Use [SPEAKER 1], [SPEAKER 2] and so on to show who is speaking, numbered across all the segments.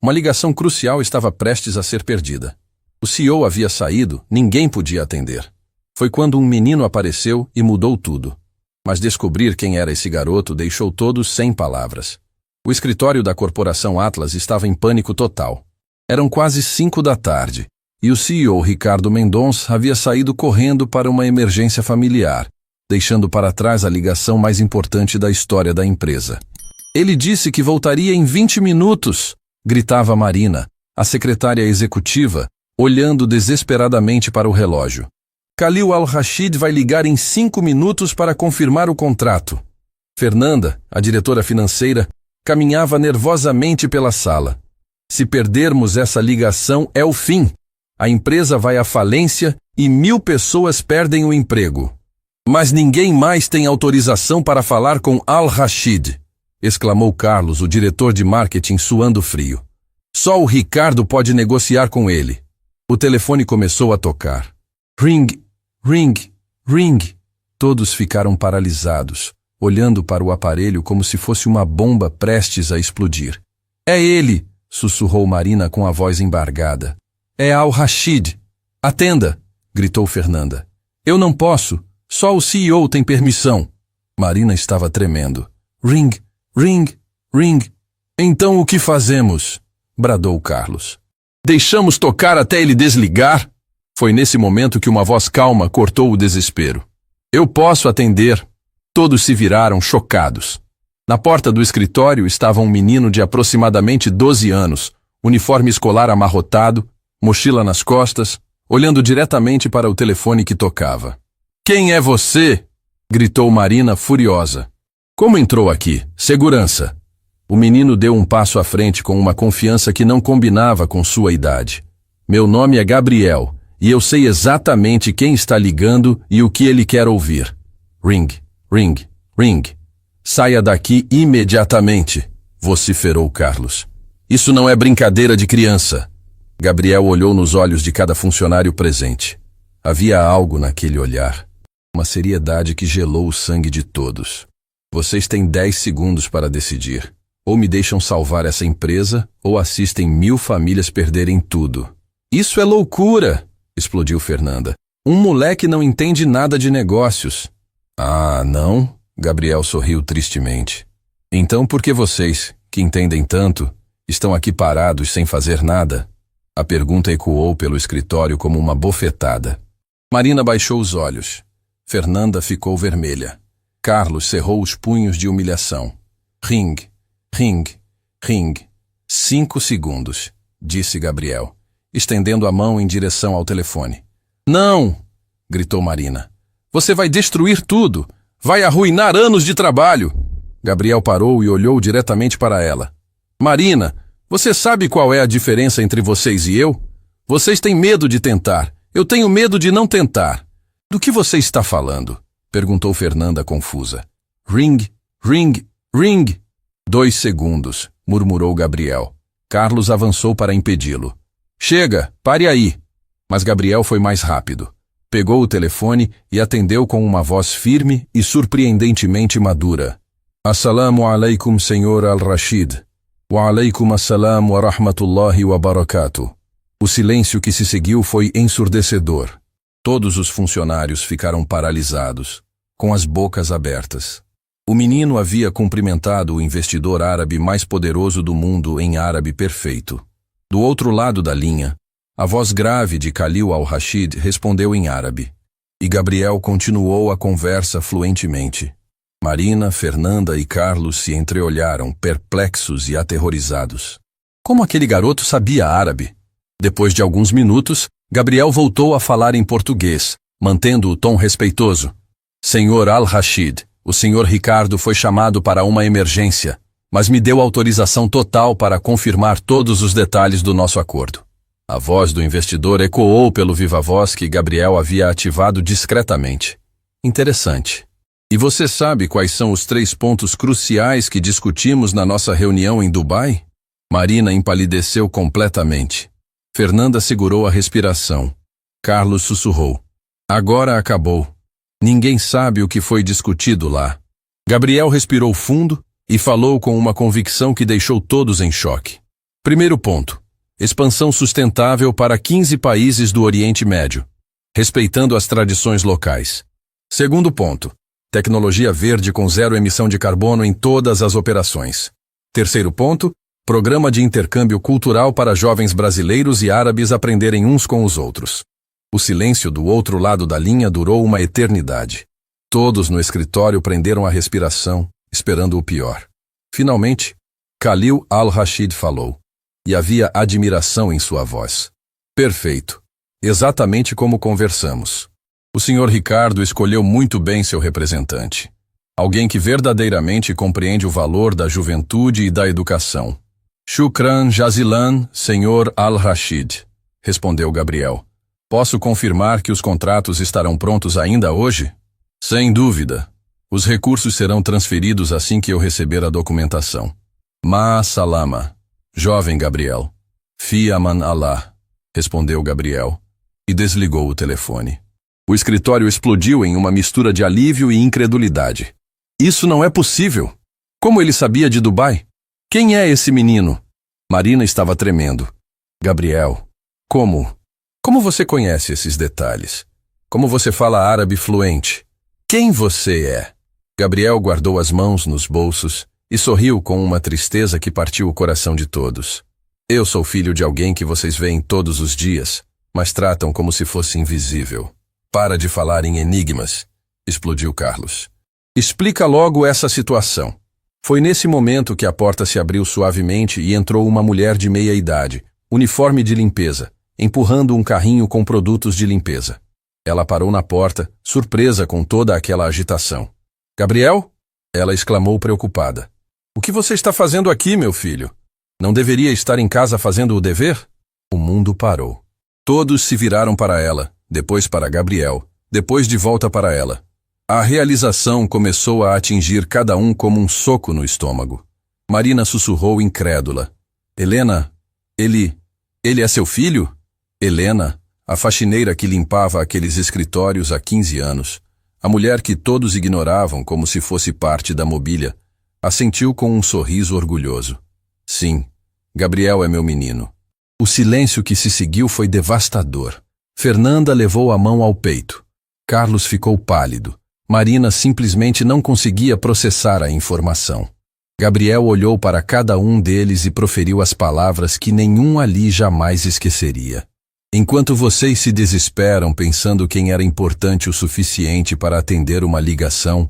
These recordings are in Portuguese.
[SPEAKER 1] Uma ligação crucial estava prestes a ser perdida. O CEO havia saído, ninguém podia atender. Foi quando um menino apareceu e mudou tudo. Mas descobrir quem era esse garoto deixou todos sem palavras. O escritório da corporação Atlas estava em pânico total. Eram quase 5 da tarde, e o CEO Ricardo Mendonça havia saído correndo para uma emergência familiar, deixando para trás a ligação mais importante da história da empresa. Ele disse que voltaria em 20 minutos, gritava Marina, a secretária executiva, olhando desesperadamente para o relógio. Khalil Al-Rashid vai ligar em 5 minutos para confirmar o contrato. Fernanda, a diretora financeira, caminhava nervosamente pela sala. Se perdermos essa ligação, é o fim. A empresa vai à falência e 1000 pessoas perdem o emprego. Mas ninguém mais tem autorização para falar com Al-Rashid, exclamou Carlos, o diretor de marketing, suando frio. Só o Ricardo pode negociar com ele. O telefone começou a tocar. Ring, ring, ring. Todos ficaram paralisados, olhando para o aparelho como se fosse uma bomba prestes a explodir. É ele, sussurrou Marina com a voz embargada. É Al-Rashid. Atenda, gritou Fernanda. Eu não posso. Só o CEO tem permissão. Marina estava tremendo. Ring, ring, ring. Então o que fazemos? Bradou Carlos. Deixamos tocar até ele desligar? Foi nesse momento que uma voz calma cortou o desespero. Eu posso atender. Todos se viraram chocados. Na porta do escritório estava um menino de aproximadamente 12 anos, uniforme escolar amarrotado, mochila nas costas, olhando diretamente para o telefone que tocava. Quem é você? Gritou Marina furiosa. Como entrou aqui? Segurança. O menino deu um passo à frente com uma confiança que não combinava com sua idade. Meu nome é Gabriel, e eu sei exatamente quem está ligando e o que ele quer ouvir. Ring, ring, ring. Saia daqui imediatamente, vociferou Carlos. Isso não é brincadeira de criança. Gabriel olhou nos olhos de cada funcionário presente. Havia algo naquele olhar. Uma seriedade que gelou o sangue de todos. Vocês têm 10 segundos para decidir. Ou me deixam salvar essa empresa, ou assistem 1000 famílias perderem tudo. Isso é loucura, explodiu Fernanda. Um moleque não entende nada de negócios. Ah, não? Gabriel sorriu tristemente. Então por que vocês, que entendem tanto, estão aqui parados sem fazer nada? A pergunta ecoou pelo escritório como uma bofetada. Marina baixou os olhos. Fernanda ficou vermelha. Carlos cerrou os punhos de humilhação. Ring, ring, ring. 5 segundos, disse Gabriel, estendendo a mão em direção ao telefone. Não! Gritou Marina. Você vai destruir tudo! Vai arruinar anos de trabalho! Gabriel parou e olhou diretamente para ela. Marina, você sabe qual é a diferença entre vocês e eu? Vocês têm medo de tentar. Eu tenho medo de não tentar. Do que você está falando? Perguntou Fernanda confusa. Ring, ring, ring. 2 segundos, murmurou Gabriel. Carlos avançou para impedi-lo. Chega, pare aí. Mas Gabriel foi mais rápido. Pegou o telefone e atendeu com uma voz firme e surpreendentemente madura. Assalamu alaikum, senhor Al-Rashid. Wa alaikum assalam wa rahmatullahi wa barakatuh. O silêncio que se seguiu foi ensurdecedor. Todos os funcionários ficaram paralisados, com as bocas abertas. O menino havia cumprimentado o investidor árabe mais poderoso do mundo em árabe perfeito. Do outro lado da linha, a voz grave de Khalil Al-Rashid respondeu em árabe. E Gabriel continuou a conversa fluentemente. Marina, Fernanda e Carlos se entreolharam, perplexos e aterrorizados. Como aquele garoto sabia árabe? Depois de alguns minutos, Gabriel voltou a falar em português, mantendo o tom respeitoso. Senhor Al-Rashid, o senhor Ricardo foi chamado para uma emergência, mas me deu autorização total para confirmar todos os detalhes do nosso acordo. A voz do investidor ecoou pelo viva-voz que Gabriel havia ativado discretamente. Interessante. E você sabe quais são os 3 pontos cruciais que discutimos na nossa reunião em Dubai? Marina empalideceu completamente. Fernanda segurou a respiração. Carlos sussurrou. Agora acabou. Ninguém sabe o que foi discutido lá. Gabriel respirou fundo e falou com uma convicção que deixou todos em choque. Primeiro ponto: expansão sustentável para 15 países do Oriente Médio, respeitando as tradições locais. Segundo ponto: tecnologia verde com zero emissão de carbono em todas as operações. Terceiro ponto: programa de intercâmbio cultural para jovens brasileiros e árabes aprenderem uns com os outros. O silêncio do outro lado da linha durou uma eternidade. Todos no escritório prenderam a respiração, esperando o pior. Finalmente, Khalil al-Rashid falou. E havia admiração em sua voz. Perfeito. Exatamente como conversamos. O Sr. Ricardo escolheu muito bem seu representante. Alguém que verdadeiramente compreende o valor da juventude e da educação. Shukran jazilan, Sr. al-Rashid, respondeu Gabriel. Posso confirmar que os contratos estarão prontos ainda hoje? Sem dúvida. Os recursos serão transferidos assim que eu receber a documentação. Ma salama, jovem Gabriel. Fi aman Allah, respondeu Gabriel, e desligou o telefone. O escritório explodiu em uma mistura de alívio e incredulidade. Isso não é possível! Como ele sabia de Dubai? Quem é esse menino? Marina estava tremendo. Gabriel, como? Como você conhece esses detalhes? Como você fala árabe fluente? Quem você é? Gabriel guardou as mãos nos bolsos e sorriu com uma tristeza que partiu o coração de todos. Eu sou filho de alguém que vocês veem todos os dias, mas tratam como se fosse invisível. Para de falar em enigmas, explodiu Carlos. Explica logo essa situação. Foi nesse momento que a porta se abriu suavemente e entrou uma mulher de meia idade, uniforme de limpeza, empurrando um carrinho com produtos de limpeza. Ela parou na porta, surpresa com toda aquela agitação. Gabriel? Ela exclamou preocupada. O que você está fazendo aqui, meu filho? Não deveria estar em casa fazendo o dever? O mundo parou. Todos se viraram para ela, depois para Gabriel, depois de volta para ela. A realização começou a atingir cada um como um soco no estômago. Marina sussurrou incrédula. Helena, ele é seu filho? Helena, a faxineira que limpava aqueles escritórios há 15 anos, a mulher que todos ignoravam como se fosse parte da mobília, assentiu com um sorriso orgulhoso. Sim, Gabriel é meu menino. O silêncio que se seguiu foi devastador. Fernanda levou a mão ao peito. Carlos ficou pálido. Marina simplesmente não conseguia processar a informação. Gabriel olhou para cada um deles e proferiu as palavras que nenhum ali jamais esqueceria. Enquanto vocês se desesperam pensando quem era importante o suficiente para atender uma ligação,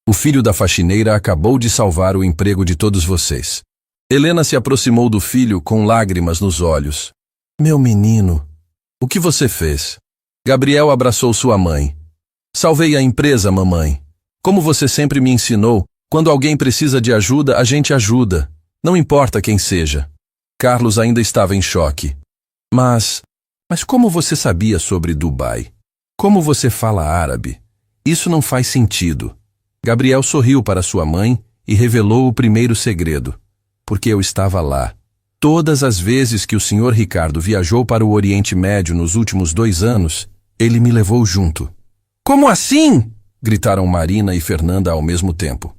[SPEAKER 1] o filho da faxineira acabou de salvar o emprego de todos vocês. Helena se aproximou do filho com lágrimas nos olhos. Meu menino, o que você fez? Gabriel abraçou sua mãe. Salvei a empresa, mamãe. Como você sempre me ensinou, quando alguém precisa de ajuda, a gente ajuda. Não importa quem seja. Carlos ainda estava em choque. Mas como você sabia sobre Dubai? Como você fala árabe? Isso não faz sentido. Gabriel sorriu para sua mãe e revelou o primeiro segredo. Porque eu estava lá. Todas as vezes que o Sr. Ricardo viajou para o Oriente Médio nos últimos 2 anos, ele me levou junto. Como assim? Gritaram Marina e Fernanda ao mesmo tempo.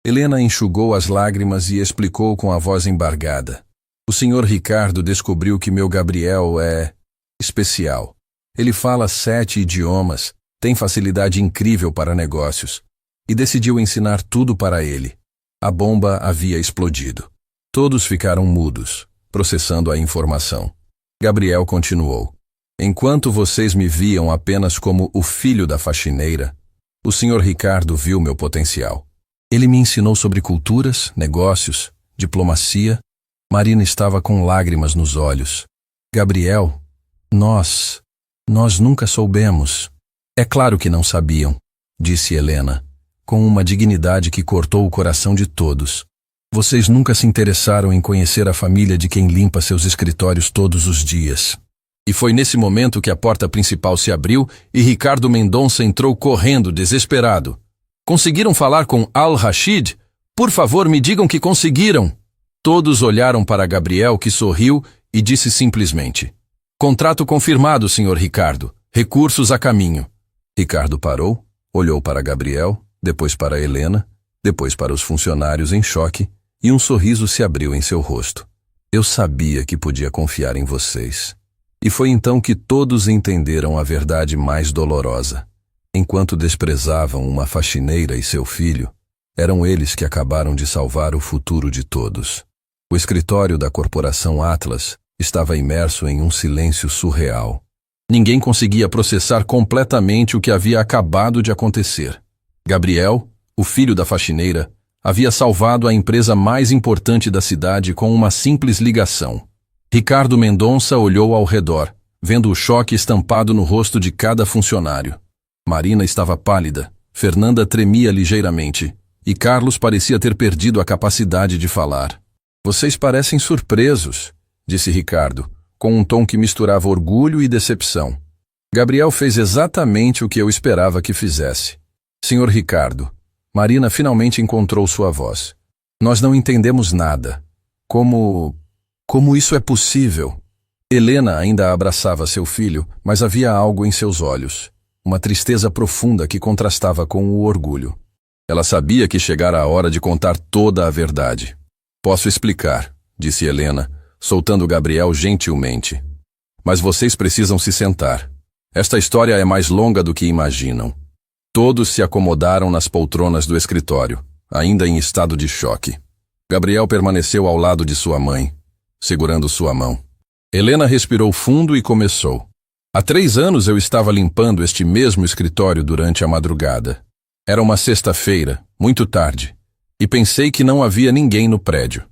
[SPEAKER 1] Helena enxugou as lágrimas e explicou com a voz embargada. O Sr. Ricardo descobriu que meu Gabriel é especial. Ele fala 7 idiomas, tem facilidade incrível para negócios, e decidiu ensinar tudo para ele. A bomba havia explodido. Todos ficaram mudos, processando a informação. Gabriel continuou. Enquanto vocês me viam apenas como o filho da faxineira, o Sr. Ricardo viu meu potencial. Ele me ensinou sobre culturas, negócios, diplomacia. Marina estava com lágrimas nos olhos. Gabriel, nós nunca soubemos. É claro que não sabiam, disse Helena, com uma dignidade que cortou o coração de todos. Vocês nunca se interessaram em conhecer a família de quem limpa seus escritórios todos os dias. E foi nesse momento que a porta principal se abriu e Ricardo Mendonça entrou correndo, desesperado. Conseguiram falar com Al-Rashid? Por favor, me digam que conseguiram. Todos olharam para Gabriel, que sorriu e disse simplesmente: Contrato confirmado, Sr. Ricardo. Recursos a caminho. Ricardo parou, olhou para Gabriel, depois para Helena, depois para os funcionários em choque, e um sorriso se abriu em seu rosto. Eu sabia que podia confiar em vocês. E foi então que todos entenderam a verdade mais dolorosa. Enquanto desprezavam uma faxineira e seu filho, eram eles que acabaram de salvar o futuro de todos. O escritório da corporação Atlas estava imerso em um silêncio surreal. Ninguém conseguia processar completamente o que havia acabado de acontecer. Gabriel, o filho da faxineira, havia salvado a empresa mais importante da cidade com uma simples ligação. Ricardo Mendonça olhou ao redor, vendo o choque estampado no rosto de cada funcionário. Marina estava pálida, Fernanda tremia ligeiramente, e Carlos parecia ter perdido a capacidade de falar. Vocês parecem surpresos, disse Ricardo, com um tom que misturava orgulho e decepção. Gabriel fez exatamente o que eu esperava que fizesse. Senhor Ricardo, Marina finalmente encontrou sua voz. Nós não entendemos nada. Como isso é possível? Helena ainda abraçava seu filho, mas havia algo em seus olhos. Uma tristeza profunda que contrastava com o orgulho. Ela sabia que chegara a hora de contar toda a verdade. Posso explicar, disse Helena, soltando Gabriel gentilmente. Mas vocês precisam se sentar. Esta história é mais longa do que imaginam. Todos se acomodaram nas poltronas do escritório, ainda em estado de choque. Gabriel permaneceu ao lado de sua mãe, segurando sua mão. Helena respirou fundo e começou. Há 3 anos eu estava limpando este mesmo escritório durante a madrugada. Era uma sexta-feira, muito tarde, e pensei que não havia ninguém no prédio.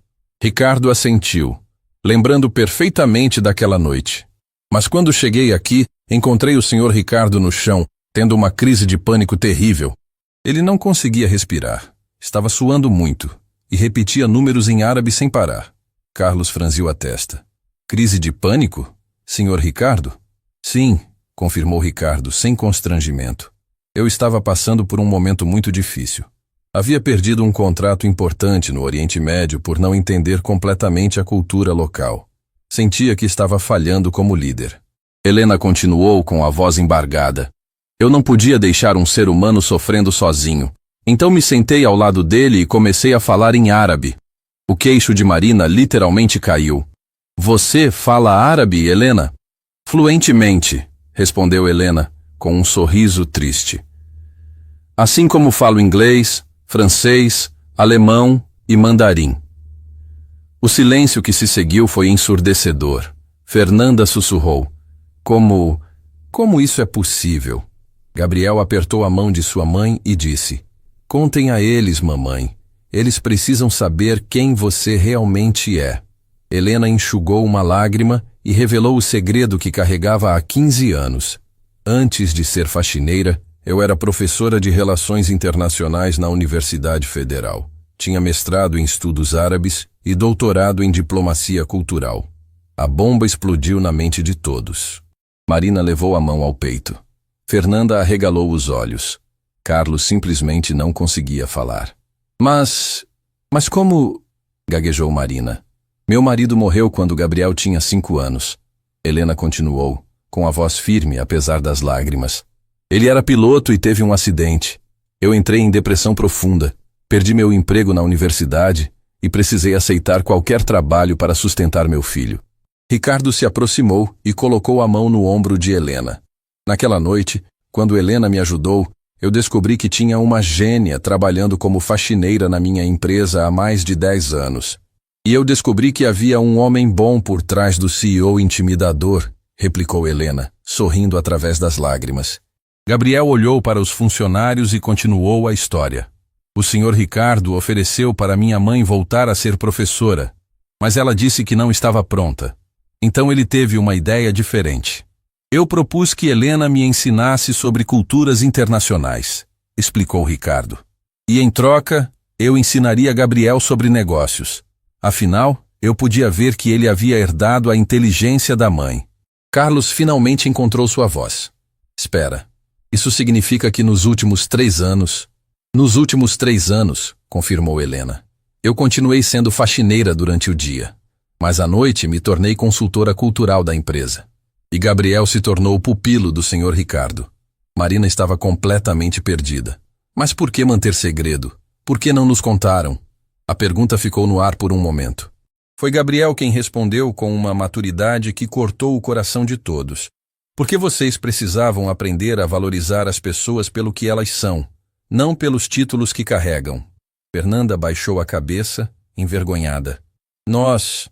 [SPEAKER 1] Ricardo assentiu, lembrando perfeitamente daquela noite. Mas quando cheguei aqui, encontrei o Sr. Ricardo no chão, tendo uma crise de pânico terrível. Ele não conseguia respirar, estava suando muito, e repetia números em árabe sem parar. Carlos franziu a testa. Crise de pânico? Sr. Ricardo? Sim, confirmou Ricardo, sem constrangimento. Eu estava passando por um momento muito difícil. Havia perdido um contrato importante no Oriente Médio por não entender completamente a cultura local. Sentia que estava falhando como líder. Helena continuou com a voz embargada. Eu não podia deixar um ser humano sofrendo sozinho. Então me sentei ao lado dele e comecei a falar em árabe. O queixo de Marina literalmente caiu. Você fala árabe, Helena? Fluentemente, respondeu Helena, com um sorriso triste. Assim como falo inglês, francês, alemão e mandarim. O silêncio que se seguiu foi ensurdecedor. Fernanda sussurrou. Como isso é possível? Gabriel apertou a mão de sua mãe e disse. Contem a eles, mamãe. Eles precisam saber quem você realmente é. Helena enxugou uma lágrima e revelou o segredo que carregava há 15 anos. Antes de ser faxineira, eu era professora de Relações Internacionais na Universidade Federal. Tinha mestrado em estudos árabes e doutorado em diplomacia cultural. A bomba explodiu na mente de todos. Marina levou a mão ao peito. Fernanda arregalou os olhos. Carlos simplesmente não conseguia falar. Mas como... gaguejou Marina. Meu marido morreu quando Gabriel tinha 5 anos. Helena continuou, com a voz firme apesar das lágrimas. Ele era piloto e teve um acidente. Eu entrei em depressão profunda. Perdi meu emprego na universidade e precisei aceitar qualquer trabalho para sustentar meu filho. Ricardo se aproximou e colocou a mão no ombro de Helena. Naquela noite, quando Helena me ajudou, eu descobri que tinha uma gênia trabalhando como faxineira na minha empresa há mais de 10 anos. E eu descobri que havia um homem bom por trás do CEO intimidador, replicou Helena, sorrindo através das lágrimas. Gabriel olhou para os funcionários e continuou a história. O Sr. Ricardo ofereceu para minha mãe voltar a ser professora, mas ela disse que não estava pronta. Então ele teve uma ideia diferente. Eu propus que Helena me ensinasse sobre culturas internacionais, explicou Ricardo. E em troca, eu ensinaria Gabriel sobre negócios. Afinal, eu podia ver que ele havia herdado a inteligência da mãe. Carlos finalmente encontrou sua voz. Espera, isso significa que nos últimos 3 anos... Nos últimos 3 anos, confirmou Helena. Eu continuei sendo faxineira durante o dia, mas à noite me tornei consultora cultural da empresa. E Gabriel se tornou pupilo do Sr. Ricardo. Marina estava completamente perdida. Mas por que manter segredo? Por que não nos contaram? A pergunta ficou no ar por um momento. Foi Gabriel quem respondeu com uma maturidade que cortou o coração de todos. Porque vocês precisavam aprender a valorizar as pessoas pelo que elas são, não pelos títulos que carregam. Fernanda baixou a cabeça, envergonhada. Nós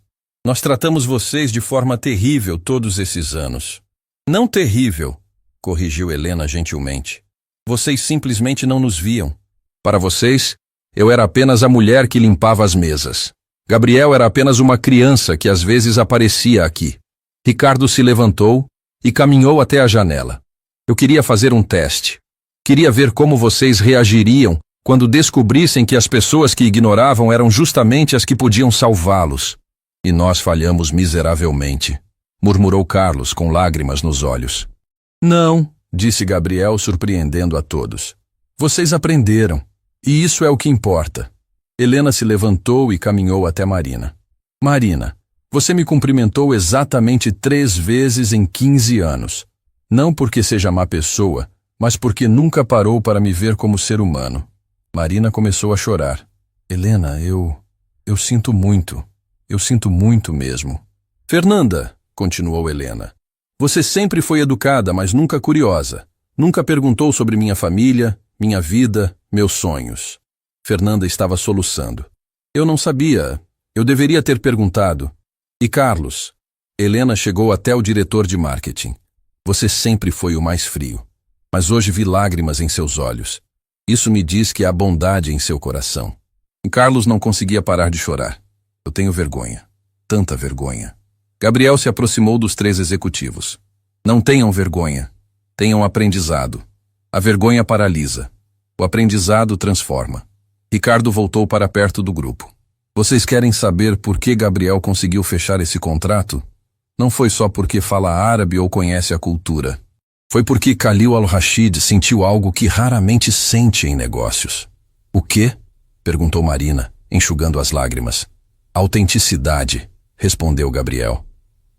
[SPEAKER 1] tratamos vocês de forma terrível todos esses anos. Não terrível, corrigiu Helena gentilmente. Vocês simplesmente não nos viam. Para vocês, eu era apenas a mulher que limpava as mesas. Gabriel era apenas uma criança que às vezes aparecia aqui. Ricardo se levantou e caminhou até a janela. Eu queria fazer um teste. Queria ver como vocês reagiriam quando descobrissem que as pessoas que ignoravam eram justamente as que podiam salvá-los. E nós falhamos miseravelmente, murmurou Carlos com lágrimas nos olhos. Não, disse Gabriel, surpreendendo a todos. Vocês aprenderam, e isso é o que importa. Helena se levantou e caminhou até Marina. Marina, você me cumprimentou exatamente 3 vezes em 15 anos. Não porque seja má pessoa, mas porque nunca parou para me ver como ser humano. Marina começou a chorar. Helena, eu sinto muito. Eu sinto muito mesmo. Fernanda, continuou Helena, você sempre foi educada, mas nunca curiosa. Nunca perguntou sobre minha família, minha vida, meus sonhos. Fernanda estava soluçando. Eu não sabia. Eu deveria ter perguntado. E Carlos? Helena chegou até o diretor de marketing. Você sempre foi o mais frio. Mas hoje vi lágrimas em seus olhos. Isso me diz que há bondade em seu coração. E Carlos não conseguia parar de chorar. Eu tenho vergonha. Tanta vergonha. Gabriel se aproximou dos 3 executivos. Não tenham vergonha. Tenham aprendizado. A vergonha paralisa. O aprendizado transforma. Ricardo voltou para perto do grupo. Vocês querem saber por que Gabriel conseguiu fechar esse contrato? Não foi só porque fala árabe ou conhece a cultura. Foi porque Khalil Al-Rashid sentiu algo que raramente sente em negócios. O quê? Perguntou Marina, enxugando as lágrimas. Autenticidade, respondeu Gabriel.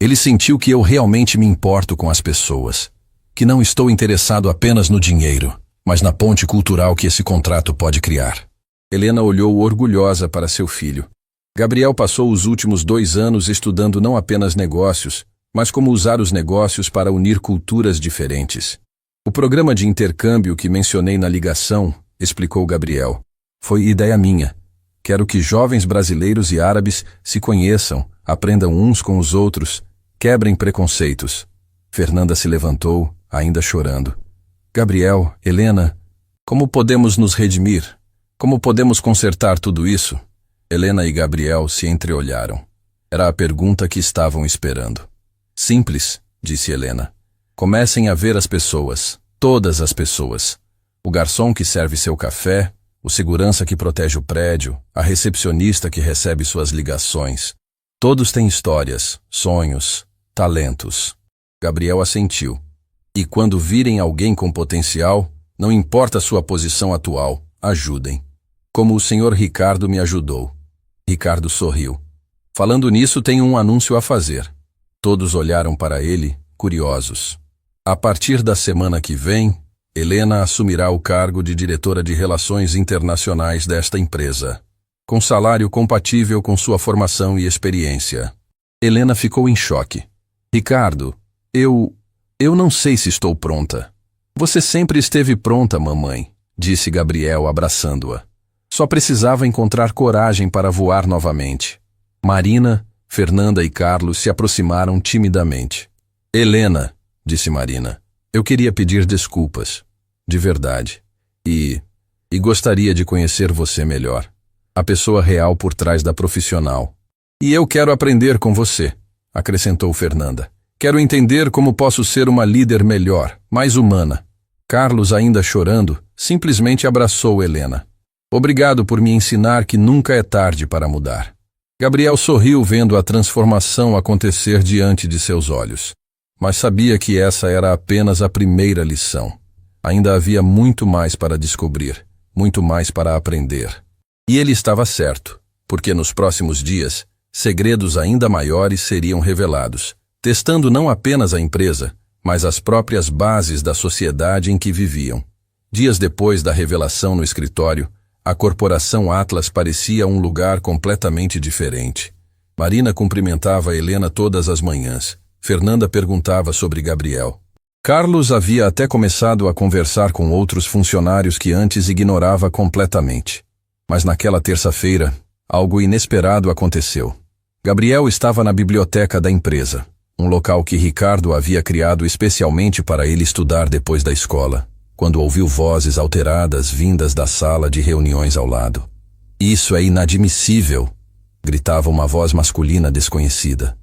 [SPEAKER 1] Ele sentiu que eu realmente me importo com as pessoas. Que não estou interessado apenas no dinheiro, mas na ponte cultural que esse contrato pode criar. Helena olhou orgulhosa para seu filho. Gabriel passou os últimos 2 anos estudando não apenas negócios, mas como usar os negócios para unir culturas diferentes. O programa de intercâmbio que mencionei na ligação, explicou Gabriel, foi ideia minha. Quero que jovens brasileiros e árabes se conheçam, aprendam uns com os outros, quebrem preconceitos. Fernanda se levantou, ainda chorando. Gabriel, Helena, como podemos nos redimir? Como podemos consertar tudo isso? Helena e Gabriel se entreolharam. Era a pergunta que estavam esperando. Simples, disse Helena. Comecem a ver as pessoas, todas as pessoas. O garçom que serve seu café, o segurança que protege o prédio, a recepcionista que recebe suas ligações. Todos têm histórias, sonhos, talentos. Gabriel assentiu. E quando virem alguém com potencial, não importa a sua posição atual, ajudem. Como o senhor Ricardo me ajudou. Ricardo sorriu. Falando nisso, tenho um anúncio a fazer. Todos olharam para ele, curiosos. A partir da semana que vem, Helena assumirá o cargo de diretora de Relações Internacionais desta empresa, com salário compatível com sua formação e experiência. Helena ficou em choque. Ricardo, eu não sei se estou pronta. Você sempre esteve pronta, mamãe, disse Gabriel abraçando-a. Só precisava encontrar coragem para voar novamente. Marina, Fernanda e Carlos se aproximaram timidamente. Helena, disse Marina, eu queria pedir desculpas. De verdade. E gostaria de conhecer você melhor. A pessoa real por trás da profissional. E eu quero aprender com você, acrescentou Fernanda. Quero entender como posso ser uma líder melhor, mais humana. Carlos, ainda chorando, simplesmente abraçou Helena. Obrigado por me ensinar que nunca é tarde para mudar. Gabriel sorriu vendo a transformação acontecer diante de seus olhos. Mas sabia que essa era apenas a primeira lição. Ainda havia muito mais para descobrir, muito mais para aprender. E ele estava certo, porque nos próximos dias, segredos ainda maiores seriam revelados, testando não apenas a empresa, mas as próprias bases da sociedade em que viviam. Dias depois da revelação no escritório, a corporação Atlas parecia um lugar completamente diferente. Marina cumprimentava Helena todas as manhãs. Fernanda perguntava sobre Gabriel. Carlos havia até começado a conversar com outros funcionários que antes ignorava completamente. Mas naquela terça-feira, algo inesperado aconteceu. Gabriel estava na biblioteca da empresa, um local que Ricardo havia criado especialmente para ele estudar depois da escola, quando ouviu vozes alteradas vindas da sala de reuniões ao lado. "Isso é inadmissível!" gritava uma voz masculina desconhecida.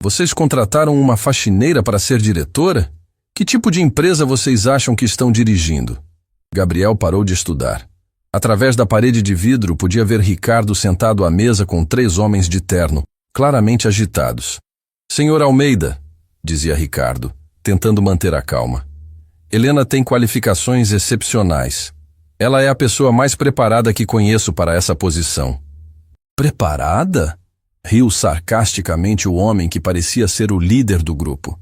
[SPEAKER 1] "Vocês contrataram uma faxineira para ser diretora? Que tipo de empresa vocês acham que estão dirigindo?" Gabriel parou de estudar. Através da parede de vidro podia ver Ricardo sentado à mesa com 3 homens de terno, claramente agitados. "Senhor Almeida", dizia Ricardo, tentando manter a calma. "Helena tem qualificações excepcionais. Ela é a pessoa mais preparada que conheço para essa posição." "Preparada?" riu sarcasticamente o homem que parecia ser o líder do grupo.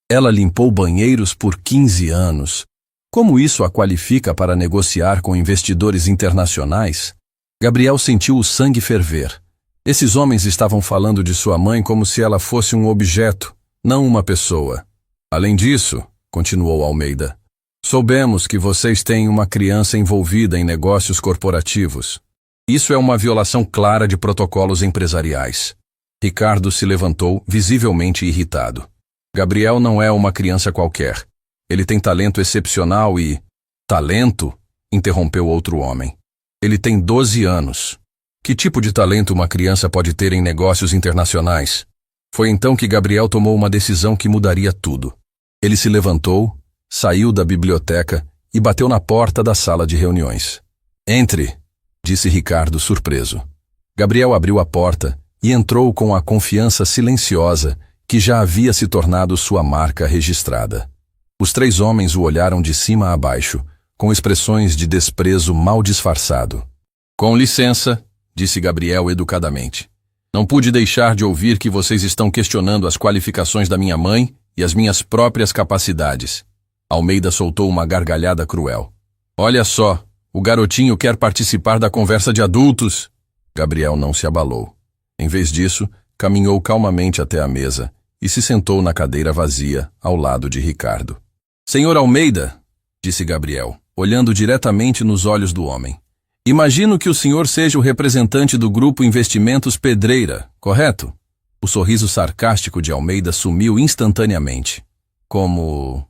[SPEAKER 1] "Ela limpou banheiros por 15 anos. Como isso a qualifica para negociar com investidores internacionais?" Gabriel sentiu o sangue ferver. Esses homens estavam falando de sua mãe como se ela fosse um objeto, não uma pessoa. "Além disso", continuou Almeida, "soubemos que vocês têm uma criança envolvida em negócios corporativos. Isso é uma violação clara de protocolos empresariais." Ricardo se levantou, visivelmente irritado. "Gabriel não é uma criança qualquer. Ele tem talento excepcional e..." "Talento?" interrompeu outro homem. "Ele tem 12 anos. Que tipo de talento uma criança pode ter em negócios internacionais?" Foi então que Gabriel tomou uma decisão que mudaria tudo. Ele se levantou, saiu da biblioteca e bateu na porta da sala de reuniões. "Entre", disse Ricardo surpreso. Gabriel abriu a porta e entrou com a confiança silenciosa que já havia se tornado sua marca registrada. Os 3 homens o olharam de cima a baixo, com expressões de desprezo mal disfarçado. "Com licença", disse Gabriel educadamente. "Não pude deixar de ouvir que vocês estão questionando as qualificações da minha mãe e as minhas próprias capacidades." Almeida soltou uma gargalhada cruel. "Olha só, o garotinho quer participar da conversa de adultos." Gabriel não se abalou. Em vez disso, caminhou calmamente até a mesa e se sentou na cadeira vazia, ao lado de Ricardo. "Senhor Almeida", disse Gabriel, olhando diretamente nos olhos do homem, "imagino que o senhor seja o representante do Grupo Investimentos Pedreira, correto?" O sorriso sarcástico de Almeida sumiu instantaneamente. Como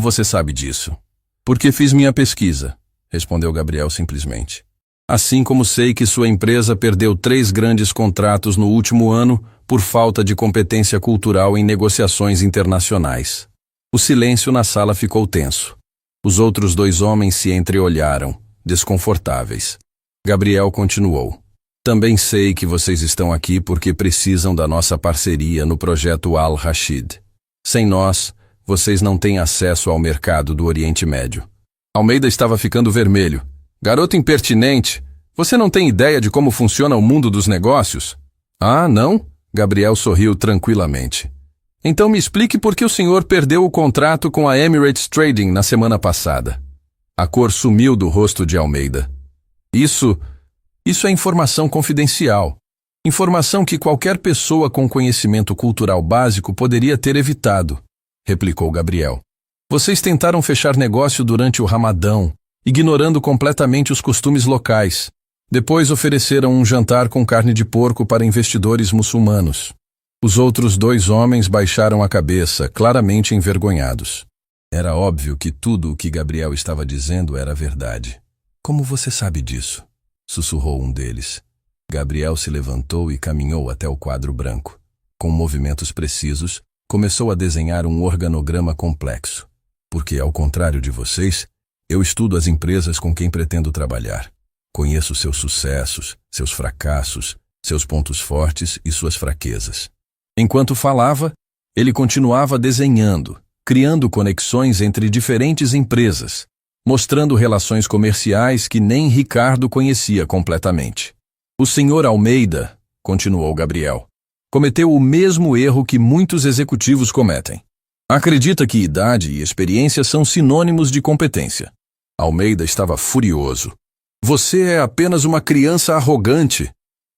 [SPEAKER 1] você sabe disso?" "Porque fiz minha pesquisa", respondeu Gabriel simplesmente. "Assim como sei que sua empresa perdeu 3 grandes contratos no último ano por falta de competência cultural em negociações internacionais." O silêncio na sala ficou tenso. Os outros 2 homens se entreolharam, desconfortáveis. Gabriel continuou. "Também sei que vocês estão aqui porque precisam da nossa parceria no projeto Al-Rashid. Sem nós, vocês não têm acesso ao mercado do Oriente Médio." Almeida estava ficando vermelho. "Garoto impertinente, você não tem ideia de como funciona o mundo dos negócios?" "Ah, não?" Gabriel sorriu tranquilamente. "Então me explique por que o senhor perdeu o contrato com a Emirates Trading na semana passada." A cor sumiu do rosto de Almeida. Isso é informação confidencial. Informação que qualquer pessoa com conhecimento cultural básico poderia ter evitado", replicou Gabriel. "Vocês tentaram fechar negócio durante o Ramadão, ignorando completamente os costumes locais. Depois ofereceram um jantar com carne de porco para investidores muçulmanos." Os outros 2 homens baixaram a cabeça, claramente envergonhados. Era óbvio que tudo o que Gabriel estava dizendo era verdade. "Como você sabe disso?" sussurrou um deles. Gabriel se levantou e caminhou até o quadro branco. Com movimentos precisos, começou a desenhar um organograma complexo. "Porque, ao contrário de vocês, eu estudo as empresas com quem pretendo trabalhar. Conheço seus sucessos, seus fracassos, seus pontos fortes e suas fraquezas." Enquanto falava, ele continuava desenhando, criando conexões entre diferentes empresas, mostrando relações comerciais que nem Ricardo conhecia completamente. "O senhor Almeida", continuou Gabriel, "cometeu o mesmo erro que muitos executivos cometem. Acredita que idade e experiência são sinônimos de competência." Almeida estava furioso. "Você é apenas uma criança arrogante.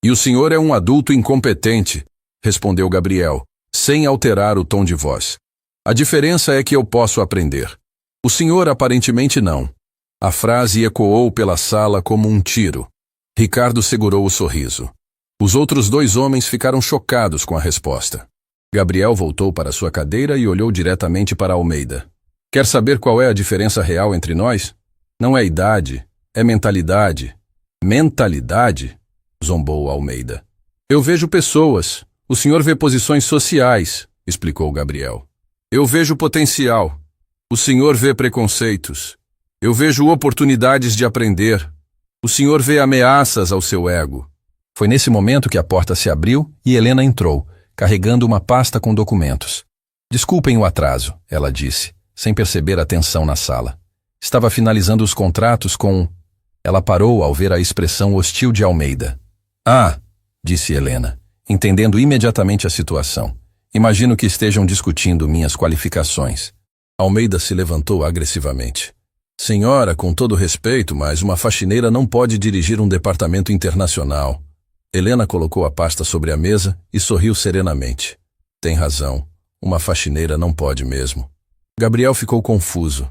[SPEAKER 1] E o senhor é um adulto incompetente. respondeu Gabriel, sem alterar o tom de voz. A diferença é que eu posso aprender. O senhor aparentemente não. A frase ecoou pela sala como um tiro. Ricardo segurou o sorriso. Os outros dois homens ficaram chocados com a resposta. Gabriel voltou para sua cadeira e olhou diretamente para Almeida. Quer saber qual é a diferença real entre nós? Não é idade, é mentalidade. Mentalidade? Zombou Almeida. Eu vejo pessoas. O senhor vê posições sociais, explicou Gabriel. Eu vejo potencial. O senhor vê preconceitos. Eu vejo oportunidades de aprender. O senhor vê ameaças ao seu ego. Foi nesse momento que a porta se abriu e Helena entrou, carregando uma pasta com documentos. Desculpem o atraso, ela disse, sem perceber a tensão na sala. Estava finalizando os contratos com... Ela parou ao ver a expressão hostil de Almeida. Ah, disse Helena, entendendo imediatamente a situação. Imagino que estejam discutindo minhas qualificações. Almeida se levantou agressivamente. Senhora, com todo respeito, mas uma faxineira não pode dirigir um departamento internacional. Helena colocou a pasta sobre a mesa e sorriu serenamente. Tem razão, uma faxineira não pode mesmo. Gabriel ficou confuso.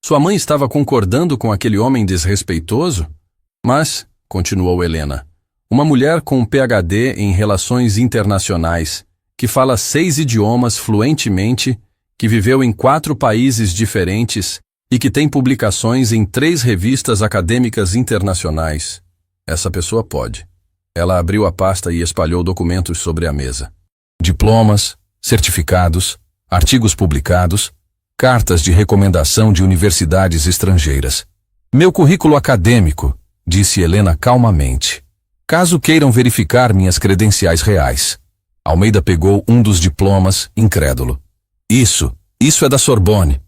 [SPEAKER 1] Sua mãe estava concordando com aquele homem desrespeitoso? Mas, continuou Helena, uma mulher com um PhD em Relações Internacionais, que fala 6 idiomas fluentemente, que viveu em 4 países diferentes e que tem publicações em 3 revistas acadêmicas internacionais. Essa pessoa pode. Ela abriu a pasta e espalhou documentos sobre a mesa. Diplomas, certificados, artigos publicados, cartas de recomendação de universidades estrangeiras. Meu currículo acadêmico, disse Helena calmamente. Caso queiram verificar minhas credenciais reais. Almeida pegou um dos diplomas, incrédulo. Isso é da Sorbonne.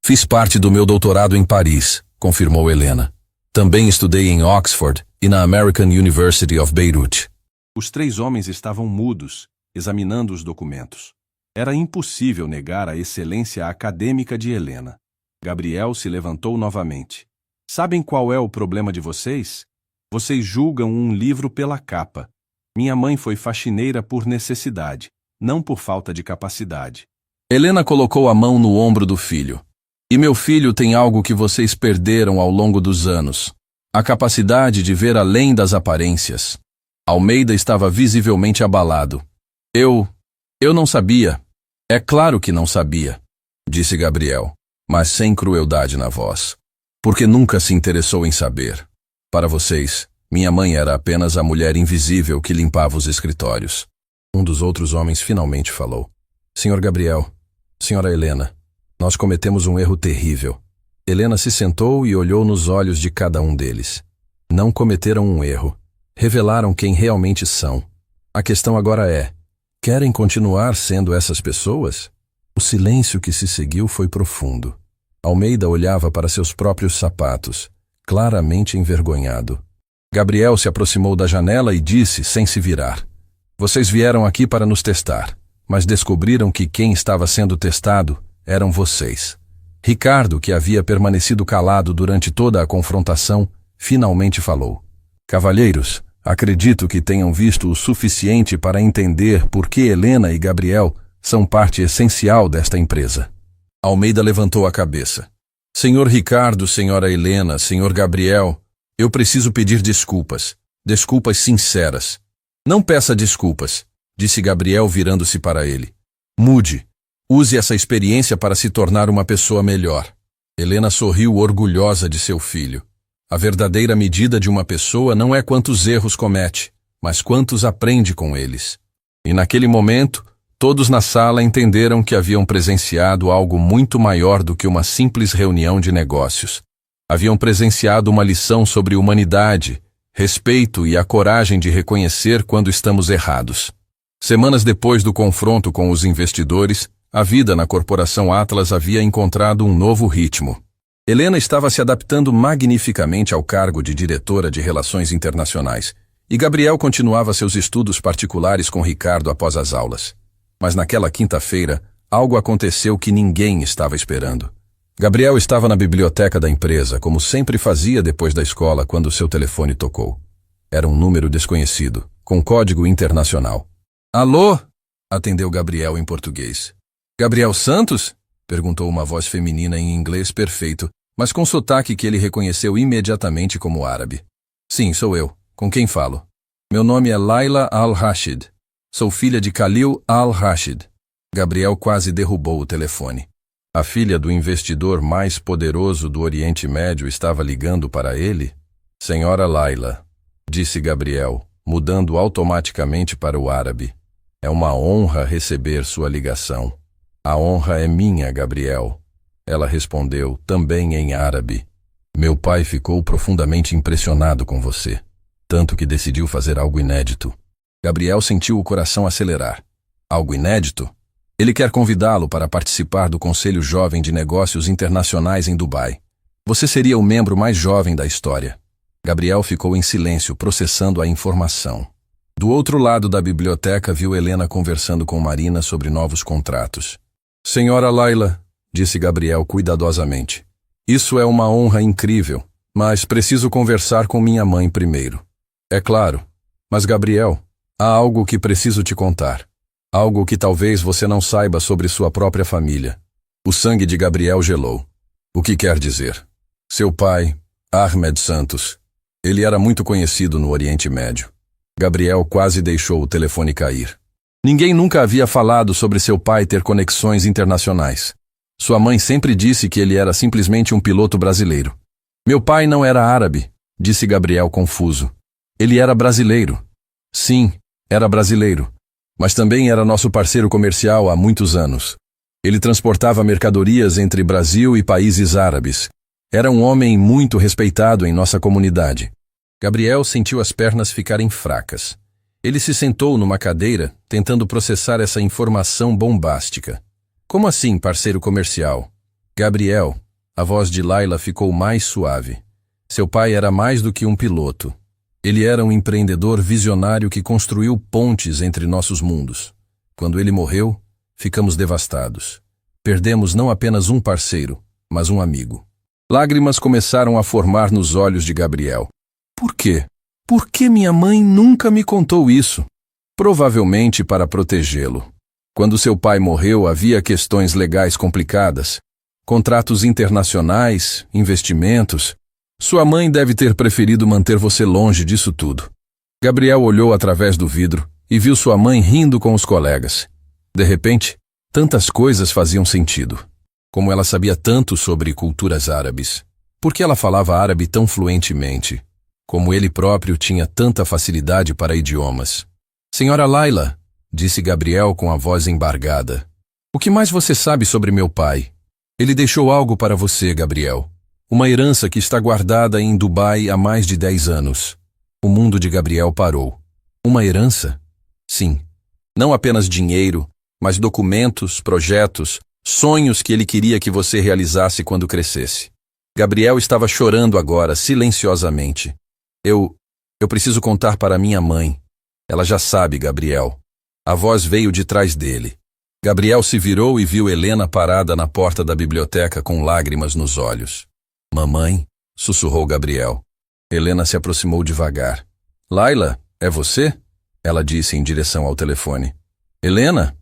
[SPEAKER 1] Fiz parte do meu doutorado em Paris, confirmou Helena. Também estudei em Oxford e na American University of Beirut. Os 3 homens estavam mudos, examinando os documentos. Era impossível negar a excelência acadêmica de Helena. Gabriel se levantou novamente. Sabem qual é o problema de vocês? Vocês julgam um livro pela capa. Minha mãe foi faxineira por necessidade, não por falta de capacidade. Helena colocou a mão no ombro do filho. E meu filho tem algo que vocês perderam ao longo dos anos. A capacidade de ver além das aparências. Almeida estava visivelmente abalado. Eu não sabia. É claro que não sabia, disse Gabriel, mas sem crueldade na voz. Porque nunca se interessou em saber. Para vocês, minha mãe era apenas a mulher invisível que limpava os escritórios. Um dos outros homens finalmente falou. Senhor Gabriel, senhora Helena, nós cometemos um erro terrível. Helena se sentou e olhou nos olhos de cada um deles. Não cometeram um erro. Revelaram quem realmente são. A questão agora é, querem continuar sendo essas pessoas? O silêncio que se seguiu foi profundo. Almeida olhava para seus próprios sapatos, claramente envergonhado. Gabriel se aproximou da janela e disse, sem se virar, vocês vieram aqui para nos testar, mas descobriram que quem estava sendo testado eram vocês. Ricardo, que havia permanecido calado durante toda a confrontação, finalmente falou. Cavalheiros, acredito que tenham visto o suficiente para entender por que Helena e Gabriel são parte essencial desta empresa. Almeida levantou a cabeça. Senhor Ricardo, senhora Helena, senhor Gabriel, eu preciso pedir desculpas. Desculpas sinceras. Não peça desculpas, disse Gabriel virando-se para ele. Mude. Use essa experiência para se tornar uma pessoa melhor. Helena sorriu orgulhosa de seu filho. A verdadeira medida de uma pessoa não é quantos erros comete, mas quantos aprende com eles. E naquele momento, todos na sala entenderam que haviam presenciado algo muito maior do que uma simples reunião de negócios. Haviam presenciado uma lição sobre humanidade, respeito e a coragem de reconhecer quando estamos errados. Semanas depois do confronto com os investidores, a vida na corporação Atlas havia encontrado um novo ritmo. Helena estava se adaptando magnificamente ao cargo de diretora de Relações Internacionais, e Gabriel continuava seus estudos particulares com Ricardo após as aulas. Mas naquela quinta-feira, algo aconteceu que ninguém estava esperando. Gabriel estava na biblioteca da empresa, como sempre fazia depois da escola quando seu telefone tocou. Era um número desconhecido, com código internacional. Alô? atendeu Gabriel em português. Gabriel Santos? Perguntou uma voz feminina em inglês perfeito, mas com sotaque que ele reconheceu imediatamente como árabe. Sim, sou eu. Com quem falo? Meu nome é Laila Al-Rashid. Sou filha de Khalil Al-Rashid. Gabriel quase derrubou o telefone. A filha do investidor mais poderoso do Oriente Médio estava ligando para ele? Senhora Laila, disse Gabriel, mudando automaticamente para o árabe. É uma honra receber sua ligação. A honra é minha, Gabriel. Ela respondeu, também em árabe. Meu pai ficou profundamente impressionado com você, tanto que decidiu fazer algo inédito. Gabriel sentiu o coração acelerar. Algo inédito? Ele quer convidá-lo para participar do Conselho Jovem de Negócios Internacionais em Dubai. Você seria o membro mais jovem da história. Gabriel ficou em silêncio, processando a informação. Do outro lado da biblioteca, viu Helena conversando com Marina sobre novos contratos. Senhora Laila, disse Gabriel cuidadosamente, isso é uma honra incrível, mas preciso conversar com minha mãe primeiro. É claro, mas Gabriel, há algo que preciso te contar. Algo que talvez você não saiba sobre sua própria família. O sangue de Gabriel gelou. O que quer dizer? Seu pai, Ahmed Santos, ele era muito conhecido no Oriente Médio. Gabriel quase deixou o telefone cair. Ninguém nunca havia falado sobre seu pai ter conexões internacionais. Sua mãe sempre disse que ele era simplesmente um piloto brasileiro. Meu pai não era árabe, disse Gabriel confuso. Ele era brasileiro. Sim, era brasileiro. Mas também era nosso parceiro comercial há muitos anos. Ele transportava mercadorias entre Brasil e países árabes. Era um homem muito respeitado em nossa comunidade. Gabriel sentiu as pernas ficarem fracas. Ele se sentou numa cadeira, tentando processar essa informação bombástica. Como assim, parceiro comercial? Gabriel, a voz de Laila ficou mais suave. Seu pai era mais do que um piloto. Ele era um empreendedor visionário que construiu pontes entre nossos mundos. Quando ele morreu, ficamos devastados. Perdemos não apenas um parceiro, mas um amigo. Lágrimas começaram a formar nos olhos de Gabriel. Por quê? Por que minha mãe nunca me contou isso? Provavelmente para protegê-lo. Quando seu pai morreu, havia questões legais complicadas. Contratos internacionais, investimentos. Sua mãe deve ter preferido manter você longe disso tudo. Gabriel olhou através do vidro e viu sua mãe rindo com os colegas. De repente, tantas coisas faziam sentido. Como ela sabia tanto sobre culturas árabes. Por que ela falava árabe tão fluentemente? Como ele próprio tinha tanta facilidade para idiomas. Senhora Laila, disse Gabriel com a voz embargada. O que mais você sabe sobre meu pai? Ele deixou algo para você, Gabriel. Uma herança que está guardada em Dubai há mais de 10 anos. O mundo de Gabriel parou. Uma herança? Sim. Não apenas dinheiro, mas documentos, projetos, sonhos que ele queria que você realizasse quando crescesse. Gabriel estava chorando agora, silenciosamente. Eu preciso contar para minha mãe. Ela já sabe, Gabriel. A voz veio de trás dele. Gabriel se virou e viu Helena parada na porta da biblioteca com lágrimas nos olhos. Mamãe, sussurrou Gabriel. Helena se aproximou devagar. Laila, é você? Ela disse em direção ao telefone. Helena?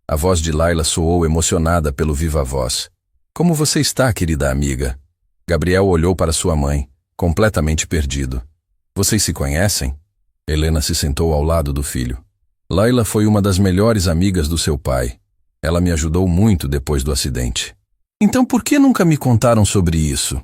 [SPEAKER 1] A voz de Laila soou emocionada pelo viva voz. Como você está, querida amiga? Gabriel olhou para sua mãe, completamente perdido. Vocês se conhecem? Helena se sentou ao lado do filho. Laila foi uma das melhores amigas do seu pai. Ela me ajudou muito depois do acidente. Então por que nunca me contaram sobre isso?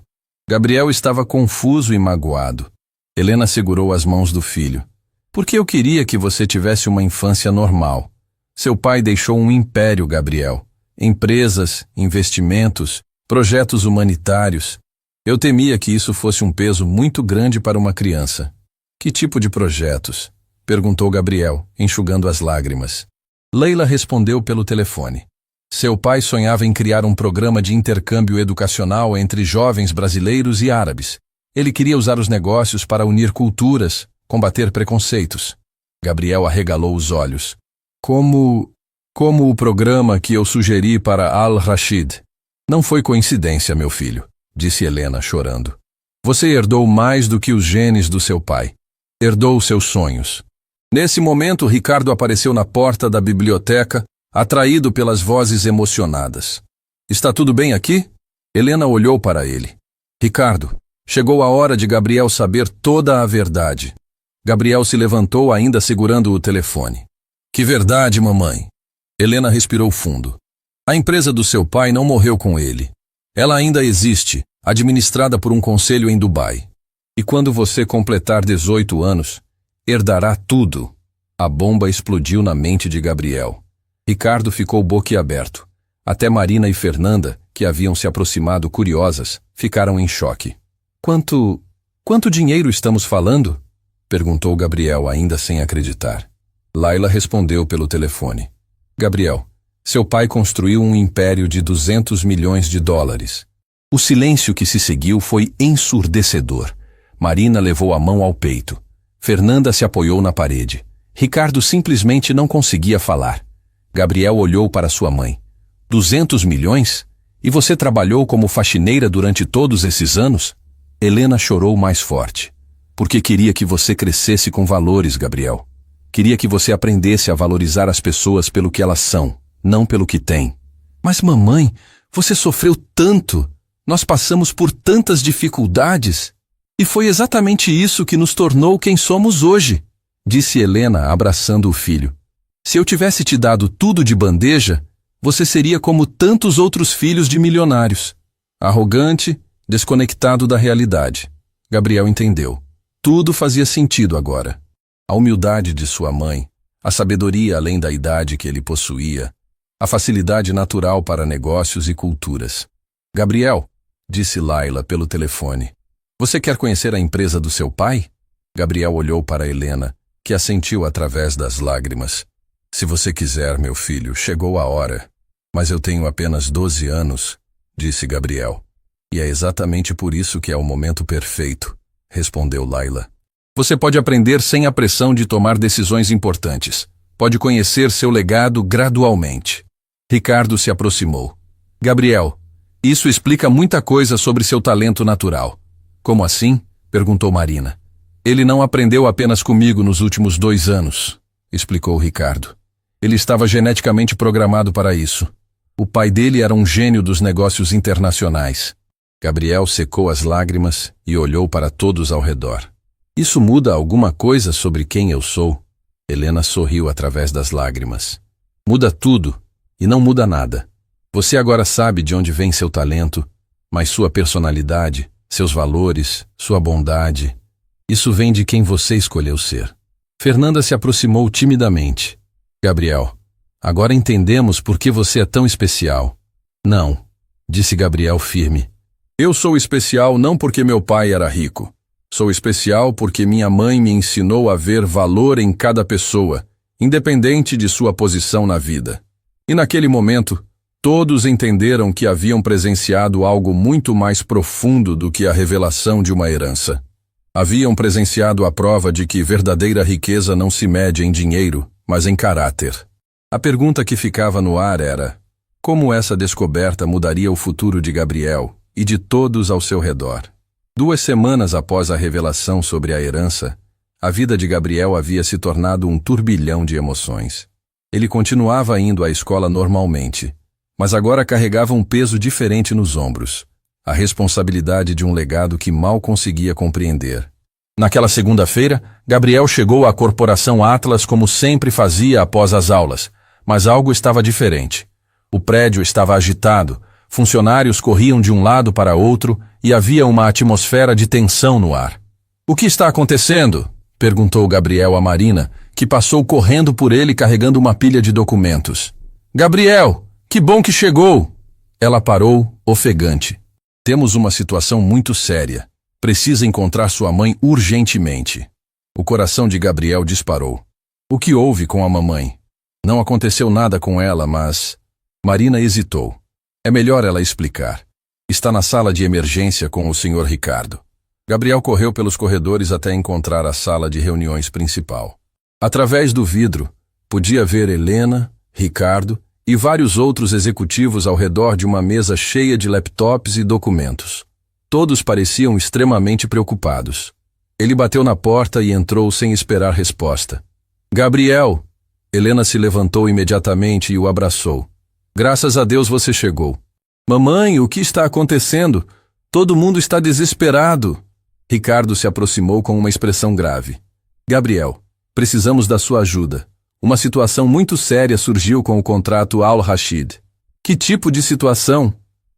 [SPEAKER 1] Gabriel estava confuso e magoado. Helena segurou as mãos do filho. Porque eu queria que você tivesse uma infância normal. Seu pai deixou um império, Gabriel. Empresas, investimentos, projetos humanitários. Eu temia que isso fosse um peso muito grande para uma criança. Que tipo de projetos? Perguntou Gabriel, enxugando as lágrimas. Leila respondeu pelo telefone. Seu pai sonhava em criar um programa de intercâmbio educacional entre jovens brasileiros e árabes. Ele queria usar os negócios para unir culturas, combater preconceitos. Gabriel arregalou os olhos. Como o programa que eu sugeri para Al-Rashid. Não foi coincidência, meu filho, disse Helena, chorando. Você herdou mais do que os genes do seu pai. Herdou seus sonhos. Nesse momento, Ricardo apareceu na porta da biblioteca, atraído pelas vozes emocionadas. Está tudo bem aqui? Helena olhou para ele. Ricardo, chegou a hora de Gabriel saber toda a verdade. Gabriel se levantou ainda segurando o telefone. Que verdade, mamãe? Helena respirou fundo. A empresa do seu pai não morreu com ele. Ela ainda existe, administrada por um conselho em Dubai. E quando você completar 18 anos, herdará tudo. A bomba explodiu na mente de Gabriel. Ricardo ficou boquiaberto. Até Marina e Fernanda, que haviam se aproximado curiosas, ficaram em choque. Quanto dinheiro estamos falando? Perguntou Gabriel, ainda sem acreditar. Laila respondeu pelo telefone. Gabriel, seu pai construiu um império de 200 milhões de dólares. O silêncio que se seguiu foi ensurdecedor. Marina levou a mão ao peito. Fernanda se apoiou na parede. Ricardo simplesmente não conseguia falar. Gabriel olhou para sua mãe. 200 milhões? E você trabalhou como faxineira durante todos esses anos? Helena chorou mais forte. Porque queria que você crescesse com valores, Gabriel. Queria que você aprendesse a valorizar as pessoas pelo que elas são, não pelo que têm. Mas mamãe, você sofreu tanto. Nós passamos por tantas dificuldades. E foi exatamente isso que nos tornou quem somos hoje, disse Helena, abraçando o filho. Se eu tivesse te dado tudo de bandeja, você seria como tantos outros filhos de milionários. Arrogante, desconectado da realidade. Gabriel entendeu. Tudo fazia sentido agora. A humildade de sua mãe, a sabedoria além da idade que ele possuía, a facilidade natural para negócios e culturas. Gabriel, disse Laila pelo telefone, você quer conhecer a empresa do seu pai? Gabriel olhou para Helena, que assentiu através das lágrimas. Se você quiser, meu filho, chegou a hora. Mas eu tenho apenas 12 anos, disse Gabriel. E é exatamente por isso que é o momento perfeito, respondeu Laila. Você pode aprender sem a pressão de tomar decisões importantes. Pode conhecer seu legado gradualmente. Ricardo se aproximou. Gabriel, isso explica muita coisa sobre seu talento natural. Como assim? Perguntou Marina. Ele não aprendeu apenas comigo nos últimos 2 anos, explicou Ricardo. Ele estava geneticamente programado para isso. O pai dele era um gênio dos negócios internacionais. Gabriel secou as lágrimas e olhou para todos ao redor. Isso muda alguma coisa sobre quem eu sou? Helena sorriu através das lágrimas. Muda tudo e não muda nada. Você agora sabe de onde vem seu talento, mas sua personalidade, seus valores, sua bondade, isso vem de quem você escolheu ser. Fernanda se aproximou timidamente. Gabriel, agora entendemos por que você é tão especial. Não, disse Gabriel firme. Eu sou especial não porque meu pai era rico. Sou especial porque minha mãe me ensinou a ver valor em cada pessoa, independente de sua posição na vida. E naquele momento, todos entenderam que haviam presenciado algo muito mais profundo do que a revelação de uma herança. Haviam presenciado a prova de que verdadeira riqueza não se mede em dinheiro, mas em caráter. A pergunta que ficava no ar era: como essa descoberta mudaria o futuro de Gabriel e de todos ao seu redor? 2 semanas após a revelação sobre a herança, a vida de Gabriel havia se tornado um turbilhão de emoções. Ele continuava indo à escola normalmente, mas agora carregava um peso diferente nos ombros, a responsabilidade de um legado que mal conseguia compreender. Naquela segunda-feira, Gabriel chegou à Corporação Atlas como sempre fazia após as aulas, mas algo estava diferente. O prédio estava agitado, funcionários corriam de um lado para outro e havia uma atmosfera de tensão no ar. O que está acontecendo? Perguntou Gabriel a Marina, que passou correndo por ele carregando uma pilha de documentos. Gabriel, que bom que chegou! Ela parou, ofegante. Temos uma situação muito séria. Precisa encontrar sua mãe urgentemente. O coração de Gabriel disparou. O que houve com a mamãe? Não aconteceu nada com ela, mas... Marina hesitou. É melhor ela explicar. Está na sala de emergência com o Sr. Ricardo. Gabriel correu pelos corredores até encontrar a sala de reuniões principal. Através do vidro, podia ver Helena, Ricardo e vários outros executivos ao redor de uma mesa cheia de laptops e documentos. Todos pareciam extremamente preocupados. Ele bateu na porta e entrou sem esperar resposta. Gabriel! Helena se levantou imediatamente e o abraçou. Graças a Deus você chegou. Mamãe, o que está acontecendo? Todo mundo está desesperado. Ricardo se aproximou com uma expressão grave. Gabriel, precisamos da sua ajuda. Uma situação muito séria surgiu com o contrato Al-Rashid. Que tipo de situação?